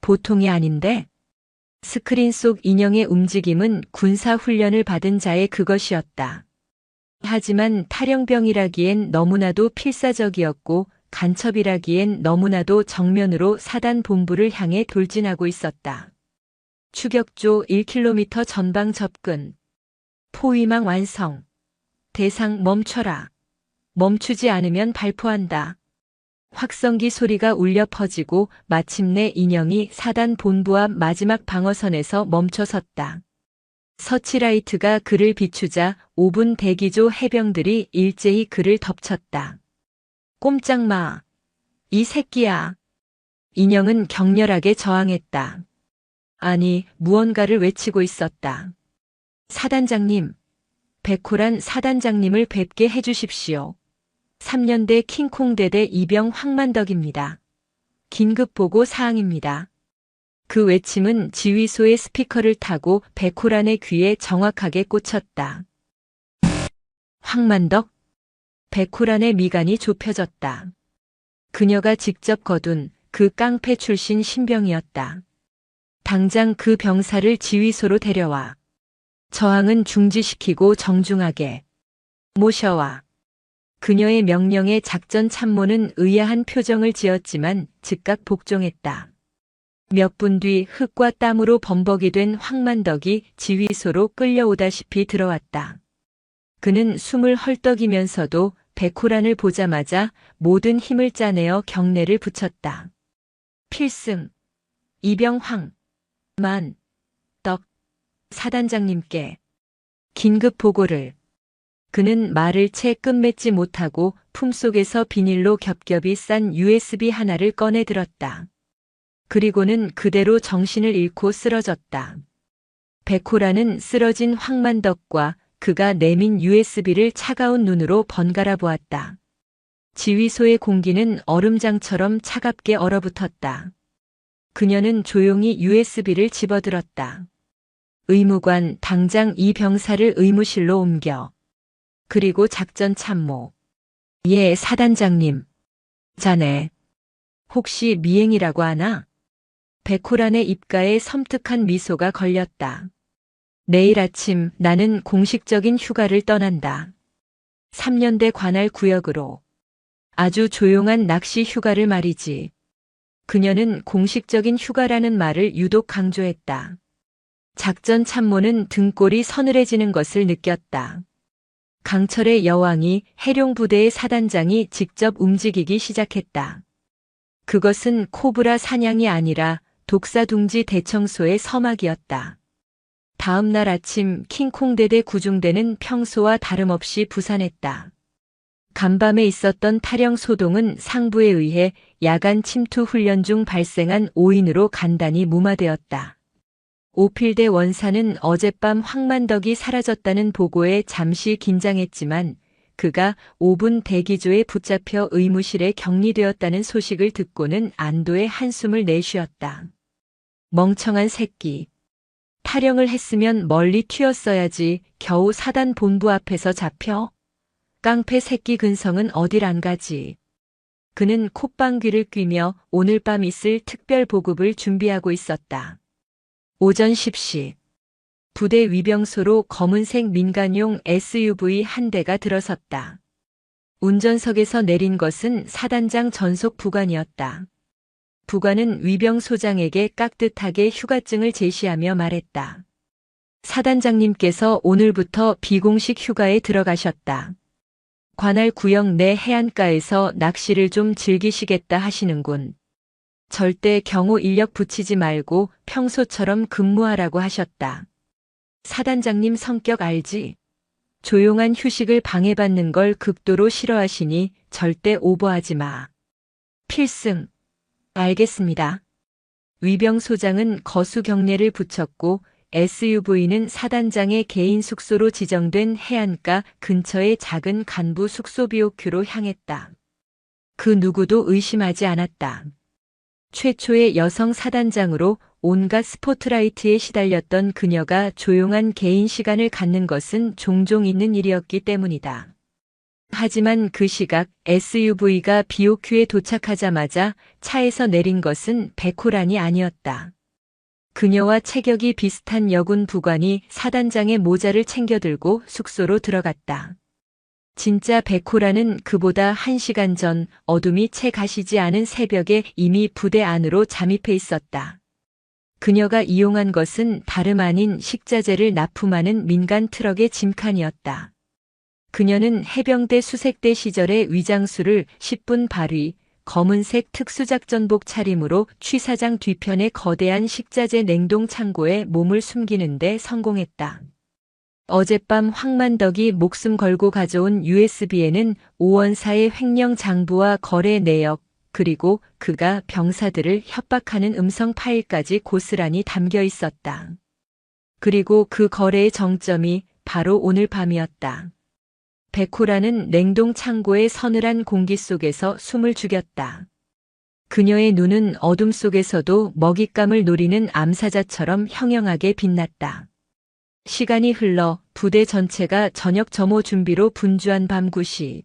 보통이 아닌데? 스크린 속 인형의 움직임은 군사 훈련을 받은 자의 그것이었다. 하지만 탈영병이라기엔 너무나도 필사적이었고 간첩이라기엔 너무나도 정면으로 사단 본부를 향해 돌진하고 있었다. 추격조 1km 전방 접근. 포위망 완성. 대상 멈춰라. 멈추지 않으면 발포한다. 확성기 소리가 울려 퍼지고 마침내 인형이 사단 본부 앞 마지막 방어선에서 멈춰섰다. 서치라이트가 그를 비추자 5분 대기조 해병들이 일제히 그를 덮쳤다. 꼼짝 마. 이 새끼야. 인형은 격렬하게 저항했다. 아니, 무언가를 외치고 있었다. 사단장님, 백호란 사단장님을 뵙게 해주십시오. 3년대 킹콩대대 이병 황만덕입니다. 긴급보고 사항입니다. 그 외침은 지휘소의 스피커를 타고 백호란의 귀에 정확하게 꽂혔다. 황만덕? 백호란의 미간이 좁혀졌다. 그녀가 직접 거둔 그 깡패 출신 신병이었다. 당장 그 병사를 지휘소로 데려와. 저항은 중지시키고 정중하게 모셔와. 그녀의 명령에 작전 참모는 의아한 표정을 지었지만 즉각 복종했다. 몇 분 뒤 흙과 땀으로 범벅이 된 황만덕이 지휘소로 끌려오다시피 들어왔다. 그는 숨을 헐떡이면서도 백호란을 보자마자 모든 힘을 짜내어 경례를 붙였다. 필승, 이병황, 만, 덕, 사단장님께 긴급 보고를. 그는 말을 채 끝맺지 못하고 품속에서 비닐로 겹겹이 싼 USB 하나를 꺼내 들었다. 그리고는 그대로 정신을 잃고 쓰러졌다. 백호란은 쓰러진 황만덕과 그가 내민 USB를 차가운 눈으로 번갈아 보았다. 지휘소의 공기는 얼음장처럼 차갑게 얼어붙었다. 그녀는 조용히 USB를 집어들었다. 의무관, 당장 이 병사를 의무실로 옮겨. 그리고 작전 참모. 예, 사단장님. 자네, 혹시 미행이라고 하나? 백호란의 입가에 섬뜩한 미소가 걸렸다. 내일 아침 나는 공식적인 휴가를 떠난다. 3년대 관할 구역으로. 아주 조용한 낚시 휴가를 말이지. 그녀는 공식적인 휴가라는 말을 유독 강조했다. 작전 참모는 등골이 서늘해지는 것을 느꼈다. 강철의 여왕이 해룡부대의 사단장이 직접 움직이기 시작했다. 그것은 코브라 사냥이 아니라 독사둥지 대청소의 서막이었다. 다음 날 아침 킹콩대대 구중대는 평소와 다름없이 부산했다. 간밤에 있었던 탈영 소동은 상부에 의해 야간 침투 훈련 중 발생한 오인으로 간단히 무마되었다. 오필대 원사는 어젯밤 황만덕이 사라졌다는 보고에 잠시 긴장했지만 그가 5분 대기조에 붙잡혀 의무실에 격리되었다는 소식을 듣고는 안도의 한숨을 내쉬었다. 멍청한 새끼. 탈영을 했으면 멀리 튀었어야지 겨우 사단 본부 앞에서 잡혀? 깡패 새끼 근성은 어딜 안 가지. 그는 콧방귀를 뀌며 오늘 밤 있을 특별 보급을 준비하고 있었다. 오전 10시. 부대 위병소로 검은색 민간용 SUV 한 대가 들어섰다. 운전석에서 내린 것은 사단장 전속 부관이었다. 부관은 위병소장에게 깍듯하게 휴가증을 제시하며 말했다. 사단장님께서 오늘부터 비공식 휴가에 들어가셨다. 관할 구역 내 해안가에서 낚시를 좀 즐기시겠다 하시는군. 절대 경호 인력 붙이지 말고 평소처럼 근무하라고 하셨다. 사단장님 성격 알지? 조용한 휴식을 방해받는 걸 극도로 싫어하시니 절대 오버하지 마. 필승. 알겠습니다. 위병소장은 거수 경례를 붙였고 SUV는 사단장의 개인 숙소로 지정된 해안가 근처의 작은 간부 숙소 BOQ로 향했다. 그 누구도 의심하지 않았다. 최초의 여성 사단장으로 온갖 스포트라이트에 시달렸던 그녀가 조용한 개인 시간을 갖는 것은 종종 있는 일이었기 때문이다. 하지만 그 시각 SUV가 BOQ에 도착하자마자 차에서 내린 것은 백호란이 아니었다. 그녀와 체격이 비슷한 여군 부관이 사단장의 모자를 챙겨들고 숙소로 들어갔다. 진짜 백호란은 그보다 1시간 전 어둠이 채 가시지 않은 새벽에 이미 부대 안으로 잠입해 있었다. 그녀가 이용한 것은 다름 아닌 식자재를 납품하는 민간 트럭의 짐칸이었다. 그녀는 해병대 수색대 시절의 위장수를 10분 발휘, 검은색 특수작전복 차림으로 취사장 뒤편의 거대한 식자재 냉동 창고에 몸을 숨기는 데 성공했다. 어젯밤 황만덕이 목숨 걸고 가져온 USB에는 오원사의 횡령 장부와 거래 내역, 그리고 그가 병사들을 협박하는 음성 파일까지 고스란히 담겨 있었다. 그리고 그 거래의 정점이 바로 오늘 밤이었다. 백호라는 냉동 창고의 서늘한 공기 속에서 숨을 죽였다. 그녀의 눈은 어둠 속에서도 먹잇감을 노리는 암사자처럼 형형하게 빛났다. 시간이 흘러 부대 전체가 저녁 점호 준비로 분주한 밤 9시.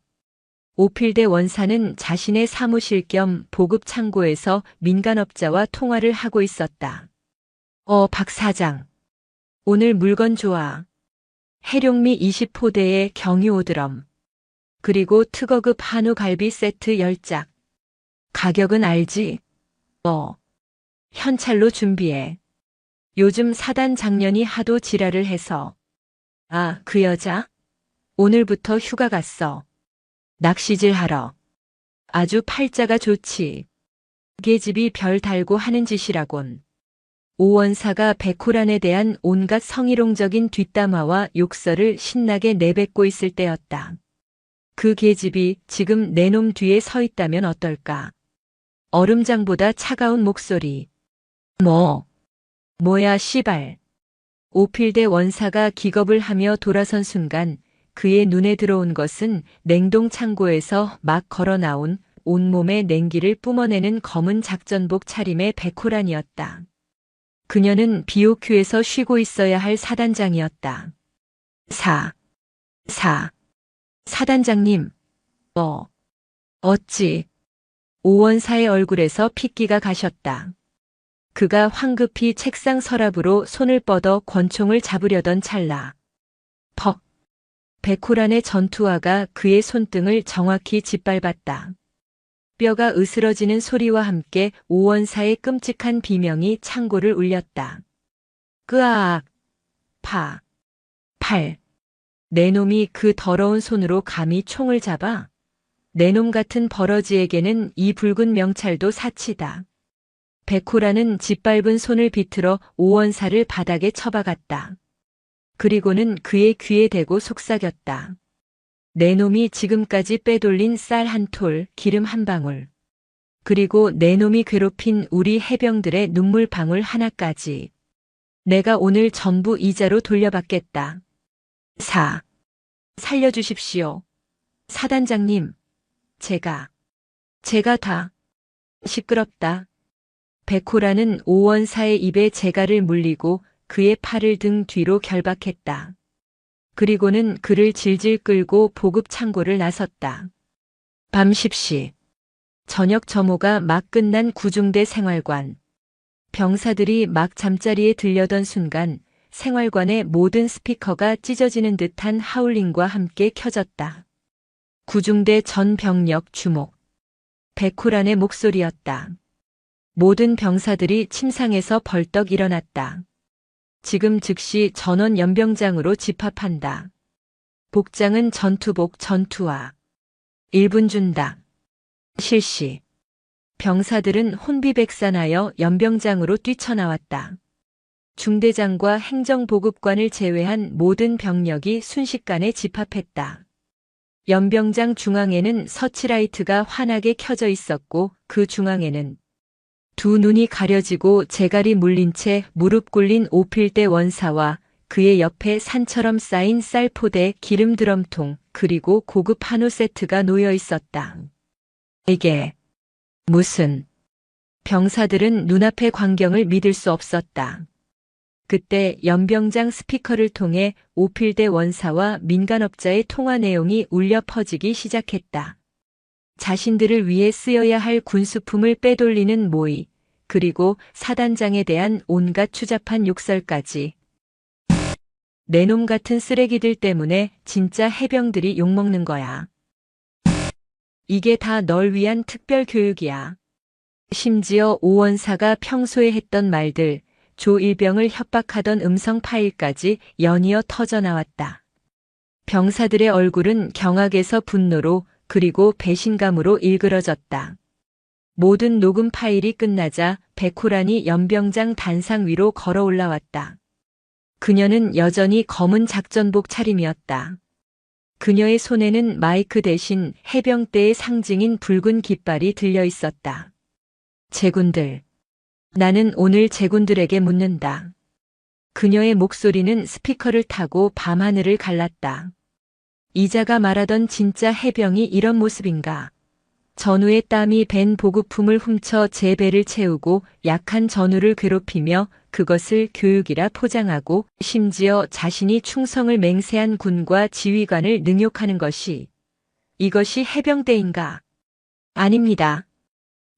오필대 원사는 자신의 사무실 겸 보급 창고에서 민간업자와 통화를 하고 있었다. 박 사장. 오늘 물건 좋아. 해룡미 20포대에 경유 5드럼. 그리고 특어급 한우 갈비 세트 10짝. 가격은 알지? 현찰로 준비해. 요즘 사단 장년이 하도 지랄을 해서. 그 여자? 오늘부터 휴가 갔어. 낚시질 하러. 아주 팔자가 좋지. 계집이 별 달고 하는 짓이라곤. 오원사가 백호란에 대한 온갖 성희롱적인 뒷담화와 욕설을 신나게 내뱉고 있을 때였다. 그 계집이 지금 내 놈 뒤에 서 있다면 어떨까? 얼음장보다 차가운 목소리. 뭐야 씨발. 오필대 원사가 기겁을 하며 돌아선 순간 그의 눈에 들어온 것은 냉동 창고에서 막 걸어 나온 온몸에 냉기를 뿜어내는 검은 작전복 차림의 백호란이었다. 그녀는 BOQ에서 쉬고 있어야 할 사단장이었다. 사단장님. 어찌. 오원사의 얼굴에서 핏기가 가셨다. 그가 황급히 책상 서랍으로 손을 뻗어 권총을 잡으려던 찰나. 퍽. 백호란의 전투화가 그의 손등을 정확히 짓밟았다. 뼈가 으스러지는 소리와 함께 오원사의 끔찍한 비명이 창고를 울렸다. 끄아악. 팔. 내 놈이 그 더러운 손으로 감히 총을 잡아? 내 놈 같은 버러지에게는 이 붉은 명찰도 사치다. 백호라는 짓밟은 손을 비틀어 오원사를 바닥에 처박았다. 그리고는 그의 귀에 대고 속삭였다. 내 놈이 지금까지 빼돌린 쌀 한 톨, 기름 한 방울. 그리고 내 놈이 괴롭힌 우리 해병들의 눈물 방울 하나까지. 내가 오늘 전부 이자로 돌려받겠다. 살려주십시오. 사단장님. 제가 다. 시끄럽다. 백호라는 오원사의 입에 재갈을 물리고 그의 팔을 등 뒤로 결박했다. 그리고는 그를 질질 끌고 보급 창고를 나섰다. 밤 10시. 저녁 점호가 막 끝난 구중대 생활관. 병사들이 막 잠자리에 들려던 순간 생활관의 모든 스피커가 찢어지는 듯한 하울링과 함께 켜졌다. 구중대 전 병력 주목. 백호란의 목소리였다. 모든 병사들이 침상에서 벌떡 일어났다. 지금 즉시 전원 연병장으로 집합한다. 복장은 전투복 전투화. 1분 준다. 실시. 병사들은 혼비백산하여 연병장으로 뛰쳐나왔다. 중대장과 행정보급관을 제외한 모든 병력이 순식간에 집합했다. 연병장 중앙에는 서치라이트가 환하게 켜져 있었고 그 중앙에는 두 눈이 가려지고 재갈이 물린 채 무릎 꿇린 오필대 원사와 그의 옆에 산처럼 쌓인 쌀포대 기름 드럼통 그리고 고급 한우 세트가 놓여 있었다. 이게 무슨. 병사들은 눈앞의 광경을 믿을 수 없었다. 그때 연병장 스피커를 통해 오필대 원사와 민간업자의 통화 내용이 울려 퍼지기 시작했다. 자신들을 위해 쓰여야 할 군수품을 빼돌리는 모의, 그리고 사단장에 대한 온갖 추잡한 욕설까지. 내 놈 같은 쓰레기들 때문에 진짜 해병들이 욕먹는 거야. 이게 다 널 위한 특별 교육이야. 심지어 오원사가 평소에 했던 말들, 조일병을 협박하던 음성 파일까지 연이어 터져나왔다. 병사들의 얼굴은 경악에서 분노로 그리고 배신감으로 일그러졌다. 모든 녹음 파일이 끝나자 백호란이 연병장 단상 위로 걸어 올라왔다. 그녀는 여전히 검은 작전복 차림이었다. 그녀의 손에는 마이크 대신 해병대의 상징인 붉은 깃발이 들려 있었다. 제군들. 나는 오늘 제군들에게 묻는다. 그녀의 목소리는 스피커를 타고 밤하늘을 갈랐다. 이자가 말하던 진짜 해병이 이런 모습인가? 전우의 땀이 밴 보급품을 훔쳐 제 배를 채우고 약한 전우를 괴롭히며 그것을 교육이라 포장하고 심지어 자신이 충성을 맹세한 군과 지휘관을 능욕하는 것이 이것이 해병대인가? 아닙니다.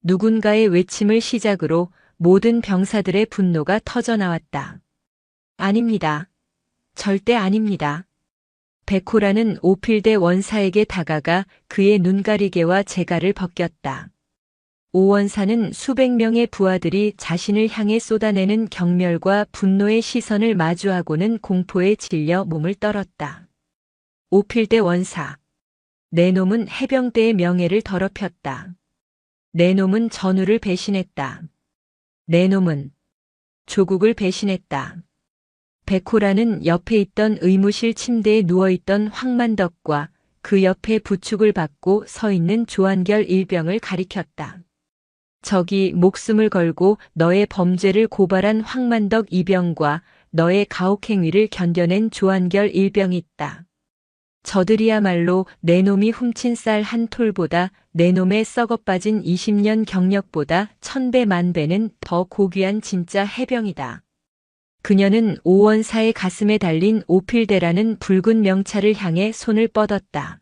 누군가의 외침을 시작으로 모든 병사들의 분노가 터져나왔다. 아닙니다. 절대 아닙니다. 백호라는 오필대 원사에게 다가가 그의 눈가리개와 재갈을 벗겼다. 오 원사는 수백 명의 부하들이 자신을 향해 쏟아내는 경멸과 분노의 시선을 마주하고는 공포에 질려 몸을 떨었다. 오필대 원사. 내 놈은 해병대의 명예를 더럽혔다. 내 놈은 전우를 배신했다. 내 놈은 조국을 배신했다. 백호라는 옆에 있던 의무실 침대에 누워있던 황만덕과 그 옆에 부축을 받고 서 있는 조한결 일병을 가리켰다. 저기 목숨을 걸고 너의 범죄를 고발한 황만덕 이병과 너의 가혹행위를 견뎌낸 조한결 일병이 있다. 저들이야말로 내 놈이 훔친 쌀 한 톨보다 내 놈의 썩어빠진 20년 경력보다 1000배 만배는 더 고귀한 진짜 해병이다. 그녀는 오 원사의 가슴에 달린 오필대라는 붉은 명찰을 향해 손을 뻗었다.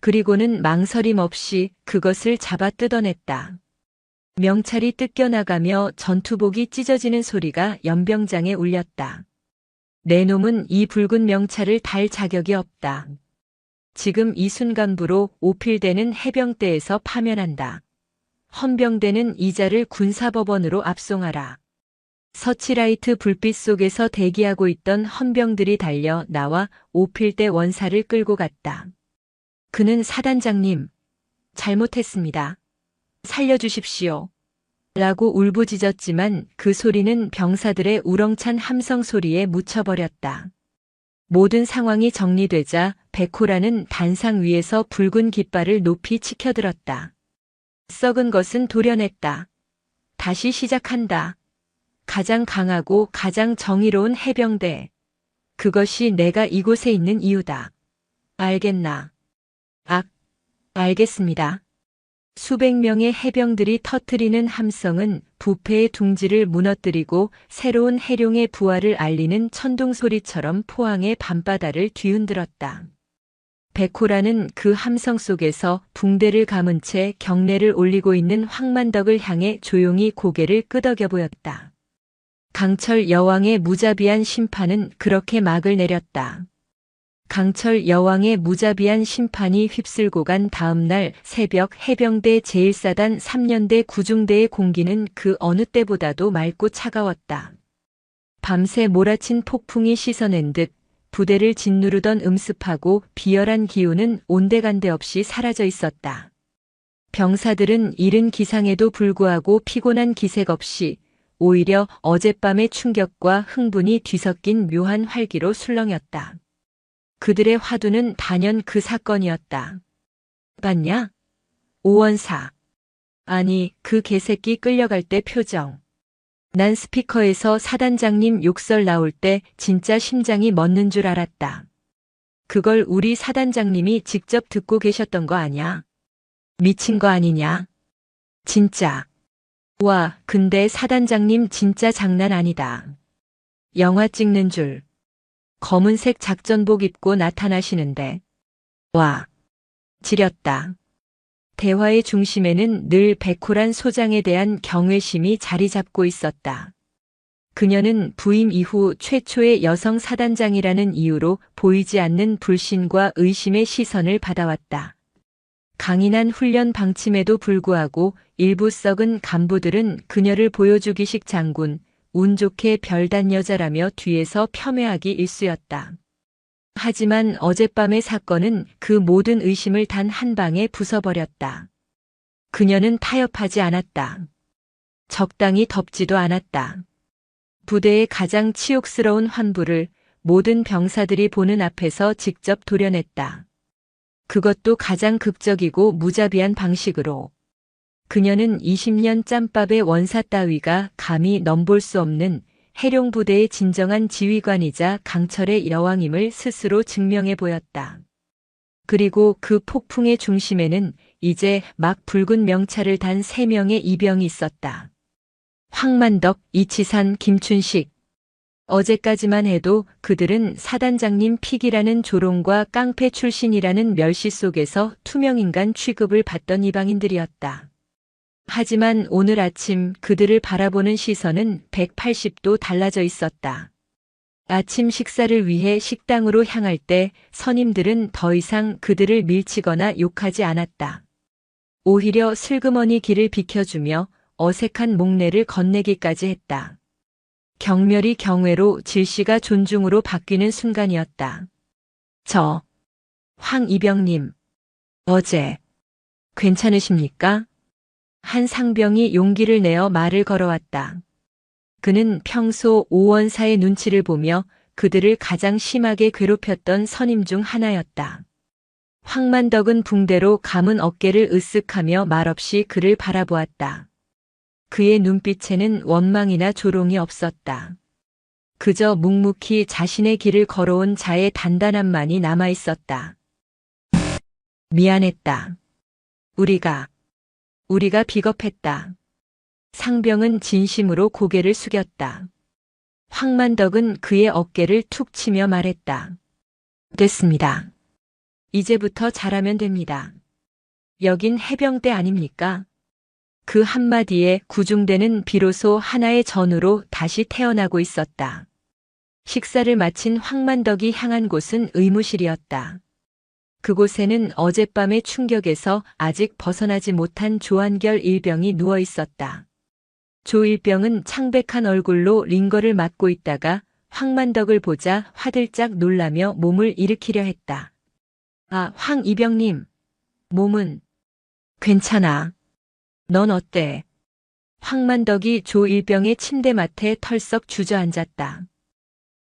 그리고는 망설임 없이 그것을 잡아 뜯어냈다. 명찰이 뜯겨나가며 전투복이 찢어지는 소리가 연병장에 울렸다. 내 놈은 이 붉은 명찰을 달 자격이 없다. 지금 이 순간부로 오필대는 해병대에서 파면한다. 헌병대는 이자를 군사법원으로 압송하라. 서치라이트 불빛 속에서 대기하고 있던 헌병들이 달려 나와 오필대 원사를 끌고 갔다. 그는 사단장님, 잘못했습니다. 살려주십시오. 라고 울부짖었지만 그 소리는 병사들의 우렁찬 함성 소리에 묻혀버렸다. 모든 상황이 정리되자 백호라는 단상 위에서 붉은 깃발을 높이 치켜들었다. 썩은 것은 도려냈다. 다시 시작한다. 가장 강하고 가장 정의로운 해병대. 그것이 내가 이곳에 있는 이유다. 알겠나? 알겠습니다. 수백 명의 해병들이 터뜨리는 함성은 부패의 둥지를 무너뜨리고 새로운 해룡의 부활을 알리는 천둥소리처럼 포항의 밤바다를 뒤흔들었다. 백호라는 그 함성 속에서 붕대를 감은 채 경례를 올리고 있는 황만덕을 향해 조용히 고개를 끄덕여 보였다. 강철 여왕의 무자비한 심판은 그렇게 막을 내렸다. 강철 여왕의 무자비한 심판이 휩쓸고 간 다음 날 새벽 해병대 제1사단 3년대 구중대의 공기는 그 어느 때보다도 맑고 차가웠다. 밤새 몰아친 폭풍이 씻어낸 듯 부대를 짓누르던 음습하고 비열한 기운은 온데간데 없이 사라져 있었다. 병사들은 이른 기상에도 불구하고 피곤한 기색 없이 오히려 어젯밤의 충격과 흥분이 뒤섞인 묘한 활기로 술렁였다. 그들의 화두는 단연 그 사건이었다. 봤냐? 오원사. 아니, 그 개새끼 끌려갈 때 표정. 난 스피커에서 사단장님 욕설 나올 때 진짜 심장이 멎는 줄 알았다. 그걸 우리 사단장님이 직접 듣고 계셨던 거 아냐? 미친 거 아니냐? 진짜. 와, 근데 사단장님 진짜 장난 아니다. 영화 찍는 줄. 검은색 작전복 입고 나타나시는데. 와. 지렸다. 대화의 중심에는 늘 백호란 소장에 대한 경외심이 자리 잡고 있었다. 그녀는 부임 이후 최초의 여성 사단장이라는 이유로 보이지 않는 불신과 의심의 시선을 받아왔다. 강인한 훈련 방침에도 불구하고 일부 썩은 간부들은 그녀를 보여주기식 장군, 운 좋게 별단 여자라며 뒤에서 폄훼하기 일쑤였다. 하지만 어젯밤의 사건은 그 모든 의심을 단 한 방에 부숴버렸다. 그녀는 타협하지 않았다. 적당히 덮지도 않았다. 부대의 가장 치욕스러운 환부를 모든 병사들이 보는 앞에서 직접 도려냈다. 그것도 가장 극적이고 무자비한 방식으로. 그녀는 20년 짬밥의 원사 따위가 감히 넘볼 수 없는 해룡부대의 진정한 지휘관이자 강철의 여왕임을 스스로 증명해 보였다. 그리고 그 폭풍의 중심에는 이제 막 붉은 명찰을 단 3명의 이병이 있었다. 황만덕, 이치산, 김춘식. 어제까지만 해도 그들은 사단장님 픽이라는 조롱과 깡패 출신이라는 멸시 속에서 투명인간 취급을 받던 이방인들이었다. 하지만 오늘 아침 그들을 바라보는 시선은 180도 달라져 있었다. 아침 식사를 위해 식당으로 향할 때 선임들은 더 이상 그들을 밀치거나 욕하지 않았다. 오히려 슬그머니 길을 비켜주며 어색한 목례를 건네기까지 했다. 경멸이 경외로 질시가 존중으로 바뀌는 순간이었다. 황 이병님, 어제 괜찮으십니까? 한 상병이 용기를 내어 말을 걸어왔다. 그는 평소 오원사의 눈치를 보며 그들을 가장 심하게 괴롭혔던 선임 중 하나였다. 황만덕은 붕대로 감은 어깨를 으쓱하며 말없이 그를 바라보았다. 그의 눈빛에는 원망이나 조롱이 없었다. 그저 묵묵히 자신의 길을 걸어온 자의 단단함만이 남아있었다. 미안했다. 우리가 비겁했다. 상병은 진심으로 고개를 숙였다. 황만덕은 그의 어깨를 툭 치며 말했다. 됐습니다. 이제부터 잘하면 됩니다. 여긴 해병대 아닙니까? 그 한마디에 구중대는 비로소 하나의 전우로 다시 태어나고 있었다. 식사를 마친 황만덕이 향한 곳은 의무실이었다. 그곳에는 어젯밤의 충격에서 아직 벗어나지 못한 조한결 일병이 누워 있었다. 조 일병은 창백한 얼굴로 링거를 맞고 있다가 황만덕을 보자 화들짝 놀라며 몸을 일으키려 했다. 아, 황 이병님. 몸은 괜찮아. 넌 어때? 황만덕이 조 일병의 침대맡에 털썩 주저앉았다.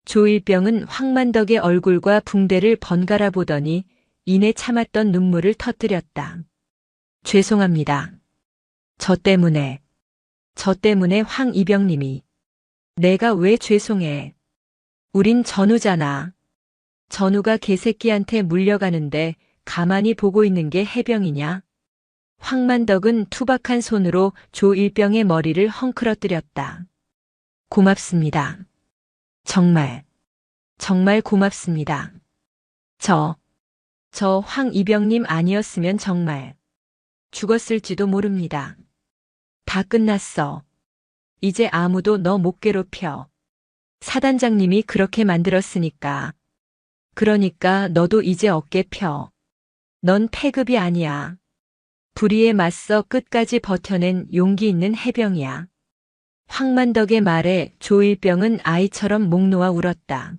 조 일병은 황만덕의 얼굴과 붕대를 번갈아 보더니 이내 참았던 눈물을 터뜨렸다. 죄송합니다. 저 때문에 황 이병님이. 내가 왜 죄송해? 우린 전우잖아. 전우가 개새끼한테 물려가는데 가만히 보고 있는 게 해병이냐? 황만덕은 투박한 손으로 조 일병의 머리를 헝클어뜨렸다. 고맙습니다. 정말 고맙습니다. 저 황 이병님 아니었으면 정말 죽었을지도 모릅니다. 다 끝났어. 이제 아무도 너 못 괴롭혀. 사단장님이 그렇게 만들었으니까. 그러니까 너도 이제 어깨 펴. 넌 패급이 아니야. 불의에 맞서 끝까지 버텨낸 용기 있는 해병이야. 황만덕의 말에 조일병은 아이처럼 목 놓아 울었다.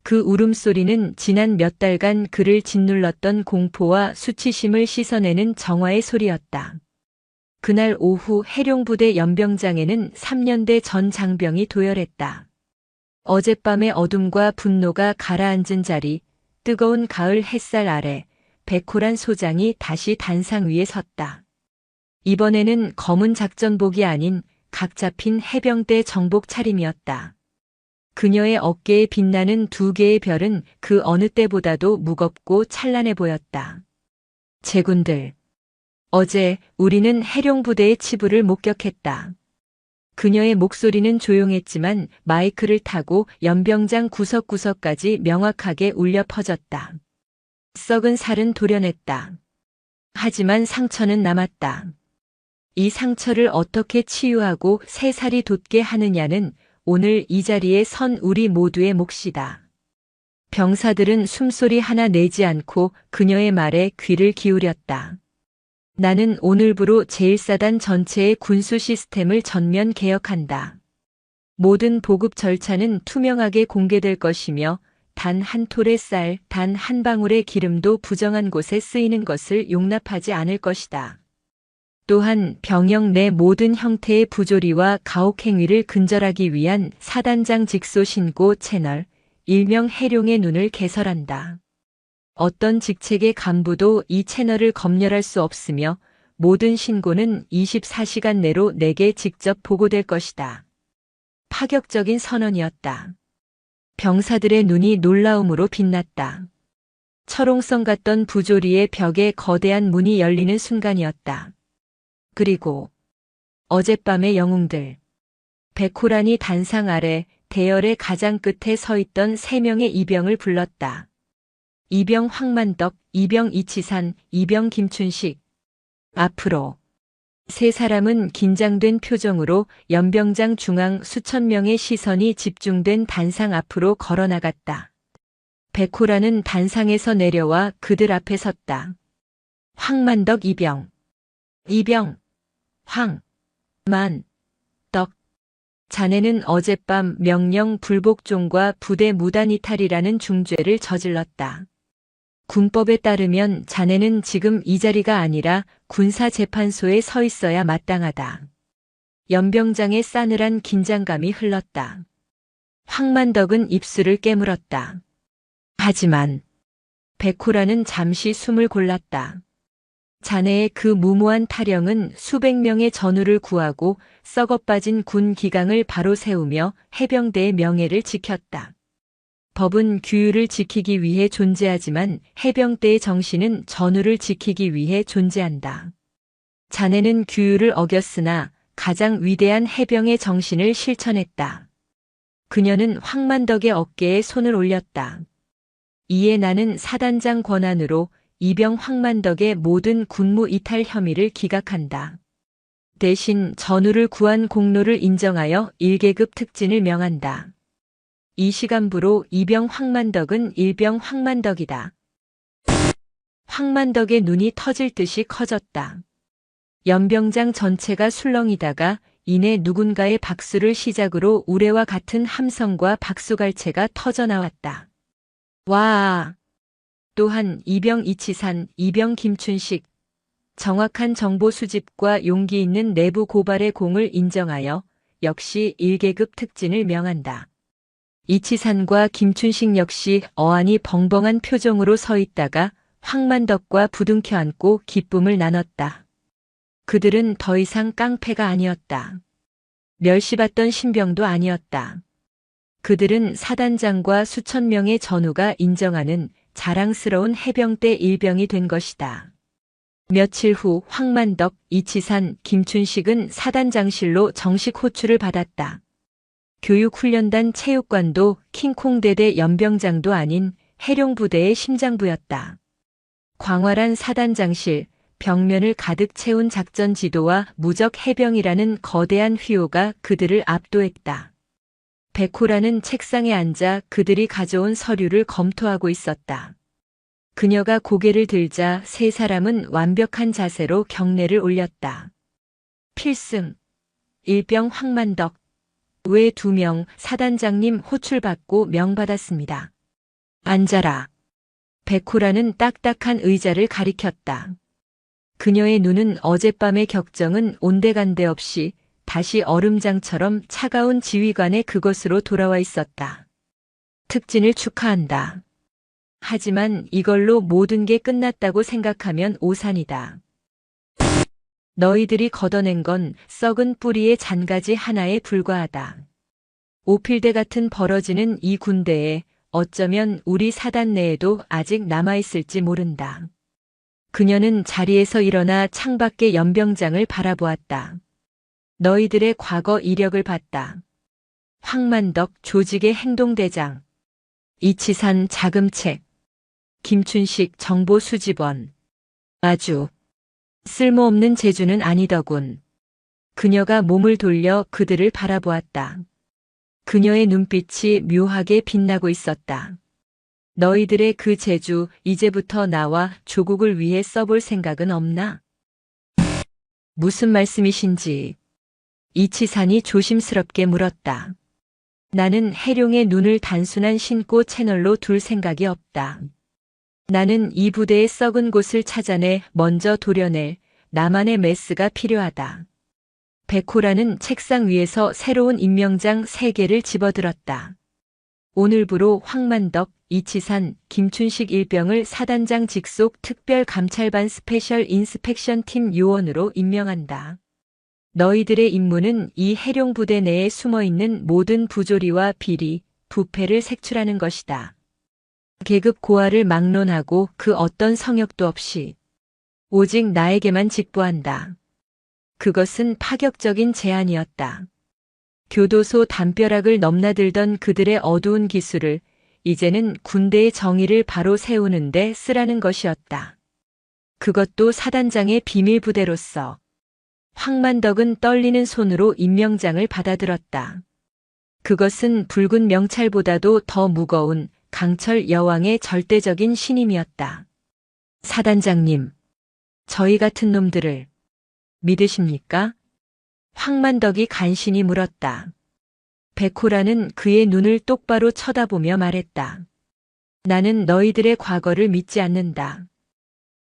그 울음소리는 지난 몇 달간 그를 짓눌렀던 공포와 수치심을 씻어내는 정화의 소리였다. 그날 오후 해룡부대 연병장에는 3년대 전 장병이 도열했다. 어젯밤의 어둠과 분노가 가라앉은 자리, 뜨거운 가을 햇살 아래 백호란 소장이 다시 단상 위에 섰다. 이번에는 검은 작전복이 아닌 각 잡힌 해병대 정복 차림이었다. 그녀의 어깨에 빛나는 두 개의 별은 그 어느 때보다도 무겁고 찬란해 보였다. 제군들, 어제 우리는 해룡부대의 치부를 목격했다. 그녀의 목소리는 조용했지만 마이크를 타고 연병장 구석구석까지 명확하게 울려 퍼졌다. 썩은 살은 도려냈다. 하지만 상처는 남았다. 이 상처를 어떻게 치유하고 새 살이 돋게 하느냐는 오늘 이 자리에 선 우리 모두의 몫이다. 병사들은 숨소리 하나 내지 않고 그녀의 말에 귀를 기울였다. 나는 오늘부로 제1사단 전체의 군수 시스템을 전면 개혁한다. 모든 보급 절차는 투명하게 공개될 것이며 단 한 톨의 쌀, 단 한 방울의 기름도 부정한 곳에 쓰이는 것을 용납하지 않을 것이다. 또한 병영 내 모든 형태의 부조리와 가혹행위를 근절하기 위한 사단장 직소 신고 채널, 일명 해룡의 눈을 개설한다. 어떤 직책의 간부도 이 채널을 검열할 수 없으며 모든 신고는 24시간 내로 내게 직접 보고될 것이다. 파격적인 선언이었다. 병사들의 눈이 놀라움으로 빛났다. 철옹성 같던 부조리의 벽에 거대한 문이 열리는 순간이었다. 그리고 어젯밤의 영웅들. 백호란이 단상 아래 대열의 가장 끝에 서 있던 3명의 이병을 불렀다. 이병 황만덕, 이병 이치산, 이병 김춘식. 앞으로. 3사람은 긴장된 표정으로 연병장 중앙 수천 명의 시선이 집중된 단상 앞으로 걸어나갔다. 백호라는 단상에서 내려와 그들 앞에 섰다. 황만덕 이병. 이병. 황. 만. 덕. 자네는 어젯밤 명령 불복종과 부대 무단 이탈이라는 중죄를 저질렀다. 군법에 따르면 자네는 지금 이 자리가 아니라 군사재판소에 서 있어야 마땅하다. 연병장의 싸늘한 긴장감이 흘렀다. 황만덕은 입술을 깨물었다. 하지만 백호라는 잠시 숨을 골랐다. 자네의 그 무모한 타령은 수백 명의 전우를 구하고 썩어빠진 군 기강을 바로 세우며 해병대의 명예를 지켰다. 법은 규율을 지키기 위해 존재하지만 해병대의 정신은 전우를 지키기 위해 존재한다. 자네는 규율을 어겼으나 가장 위대한 해병의 정신을 실천했다. 그녀는 황만덕의 어깨에 손을 올렸다. 이에 나는 사단장 권한으로 이병 황만덕의 모든 군무 이탈 혐의를 기각한다. 대신 전우를 구한 공로를 인정하여 1계급 특진을 명한다. 이 시간부로 이병 황만덕은 일병 황만덕이다. 황만덕의 눈이 터질 듯이 커졌다. 연병장 전체가 술렁이다가 이내 누군가의 박수를 시작으로 우레와 같은 함성과 박수갈채가 터져나왔다. 와! 또한 이병 이치산, 이병 김춘식, 정확한 정보 수집과 용기 있는 내부 고발의 공을 인정하여 역시 1계급 특진을 명한다. 이치산과 김춘식 역시 어안이 벙벙한 표정으로 서 있다가 황만덕과 부둥켜 안고 기쁨을 나눴다. 그들은 더 이상 깡패가 아니었다. 멸시받던 신병도 아니었다. 그들은 사단장과 수천 명의 전우가 인정하는 자랑스러운 해병대 일병이 된 것이다. 며칠 후 황만덕, 이치산, 김춘식은 사단장실로 정식 호출을 받았다. 교육훈련단 체육관도 킹콩대대 연병장도 아닌 해룡부대의 심장부였다. 광활한 사단장실, 벽면을 가득 채운 작전 지도와 무적 해병이라는 거대한 휘호가 그들을 압도했다. 백호라는 책상에 앉아 그들이 가져온 서류를 검토하고 있었다. 그녀가 고개를 들자 3사람은 완벽한 자세로 경례를 올렸다. 필승, 일병 황만덕, 외 2명 사단장님 호출받고 명받았습니다. 앉아라. 백호라는 딱딱한 의자를 가리켰다. 그녀의 눈은 어젯밤의 격정은 온데간데 없이 다시 얼음장처럼 차가운 지휘관의 그것으로 돌아와 있었다. 특진을 축하한다. 하지만 이걸로 모든 게 끝났다고 생각하면 오산이다. 너희들이 걷어낸 건 썩은 뿌리의 잔가지 하나에 불과하다. 오필대 같은 벌어지는 이 군대에 어쩌면 우리 사단 내에도 아직 남아있을지 모른다. 그녀는 자리에서 일어나 창밖의 연병장을 바라보았다. 너희들의 과거 이력을 봤다. 황만덕 조직의 행동대장, 이치산 자금책, 김춘식 정보수집원. 아주 쓸모없는 재주는 아니더군. 그녀가 몸을 돌려 그들을 바라보았다. 그녀의 눈빛이 묘하게 빛나고 있었다. 너희들의 그 재주 이제부터 나와 조국을 위해 써볼 생각은 없나? 무슨 말씀이신지 이치산이 조심스럽게 물었다. 나는 해룡의 눈을 단순한 신고 채널로 둘 생각이 없다. 나는 이 부대의 썩은 곳을 찾아내 먼저 도려낼 나만의 메스가 필요하다. 백호라는 책상 위에서 새로운 임명장 3개를 집어들었다. 오늘부로 황만덕, 이치산, 김춘식 일병을 사단장 직속 특별감찰반 스페셜 인스펙션 팀 요원으로 임명한다. 너희들의 임무는 이 해룡부대 내에 숨어있는 모든 부조리와 비리, 부패를 색출하는 것이다. 계급 고하를 막론하고 그 어떤 성역도 없이 오직 나에게만 직보한다. 그것은 파격적인 제안이었다. 교도소 담벼락을 넘나들던 그들의 어두운 기술을 이제는 군대의 정의를 바로 세우는데 쓰라는 것이었다. 그것도 사단장의 비밀 부대로서. 황만덕은 떨리는 손으로 임명장을 받아들었다. 그것은 붉은 명찰보다도 더 무거운 강철 여왕의 절대적인 신임이었다. 사단장님, 저희 같은 놈들을 믿으십니까? 황만덕이 간신히 물었다. 백호라는 그의 눈을 똑바로 쳐다보며 말했다. 나는 너희들의 과거를 믿지 않는다.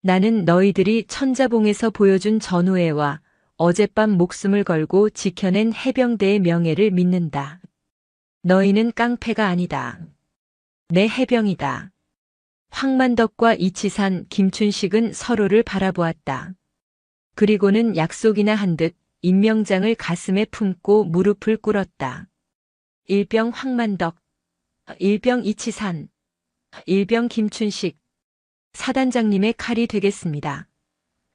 나는 너희들이 천자봉에서 보여준 전우회와 어젯밤 목숨을 걸고 지켜낸 해병대의 명예를 믿는다. 너희는 깡패가 아니다. 내 해병이다. 황만덕과 이치산, 김춘식은 서로를 바라보았다. 그리고는 약속이나 한 듯 임명장을 가슴에 품고 무릎을 꿇었다. 일병 황만덕, 일병 이치산, 일병 김춘식, 사단장님의 칼이 되겠습니다.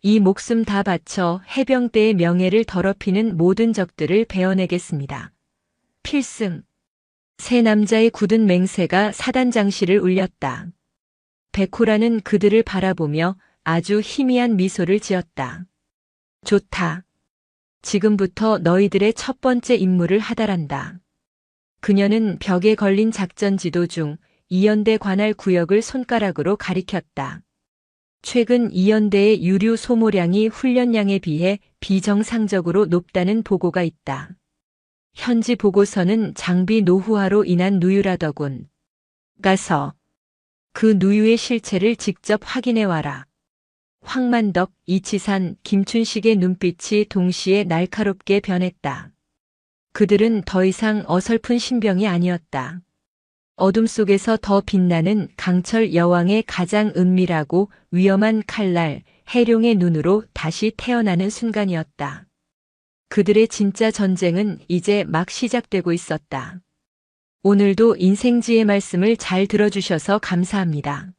이 목숨 다 바쳐 해병대의 명예를 더럽히는 모든 적들을 베어내겠습니다. 필승. 세 남자의 굳은 맹세가 사단장실을 울렸다. 백호라는 그들을 바라보며 아주 희미한 미소를 지었다. 좋다. 지금부터 너희들의 첫 번째 임무를 하달한다. 그녀는 벽에 걸린 작전 지도 중 이연대 관할 구역을 손가락으로 가리켰다. 최근 이연대의 유류 소모량이 훈련량에 비해 비정상적으로 높다는 보고가 있다. 현지 보고서는 장비 노후화로 인한 누유라더군. 가서 그 누유의 실체를 직접 확인해와라. 황만덕, 이치산, 김춘식의 눈빛이 동시에 날카롭게 변했다. 그들은 더 이상 어설픈 신병이 아니었다. 어둠 속에서 더 빛나는 강철 여왕의 가장 은밀하고 위험한 칼날, 해룡의 눈으로 다시 태어나는 순간이었다. 그들의 진짜 전쟁은 이제 막 시작되고 있었다. 오늘도 인생지의 말씀을 잘 들어주셔서 감사합니다.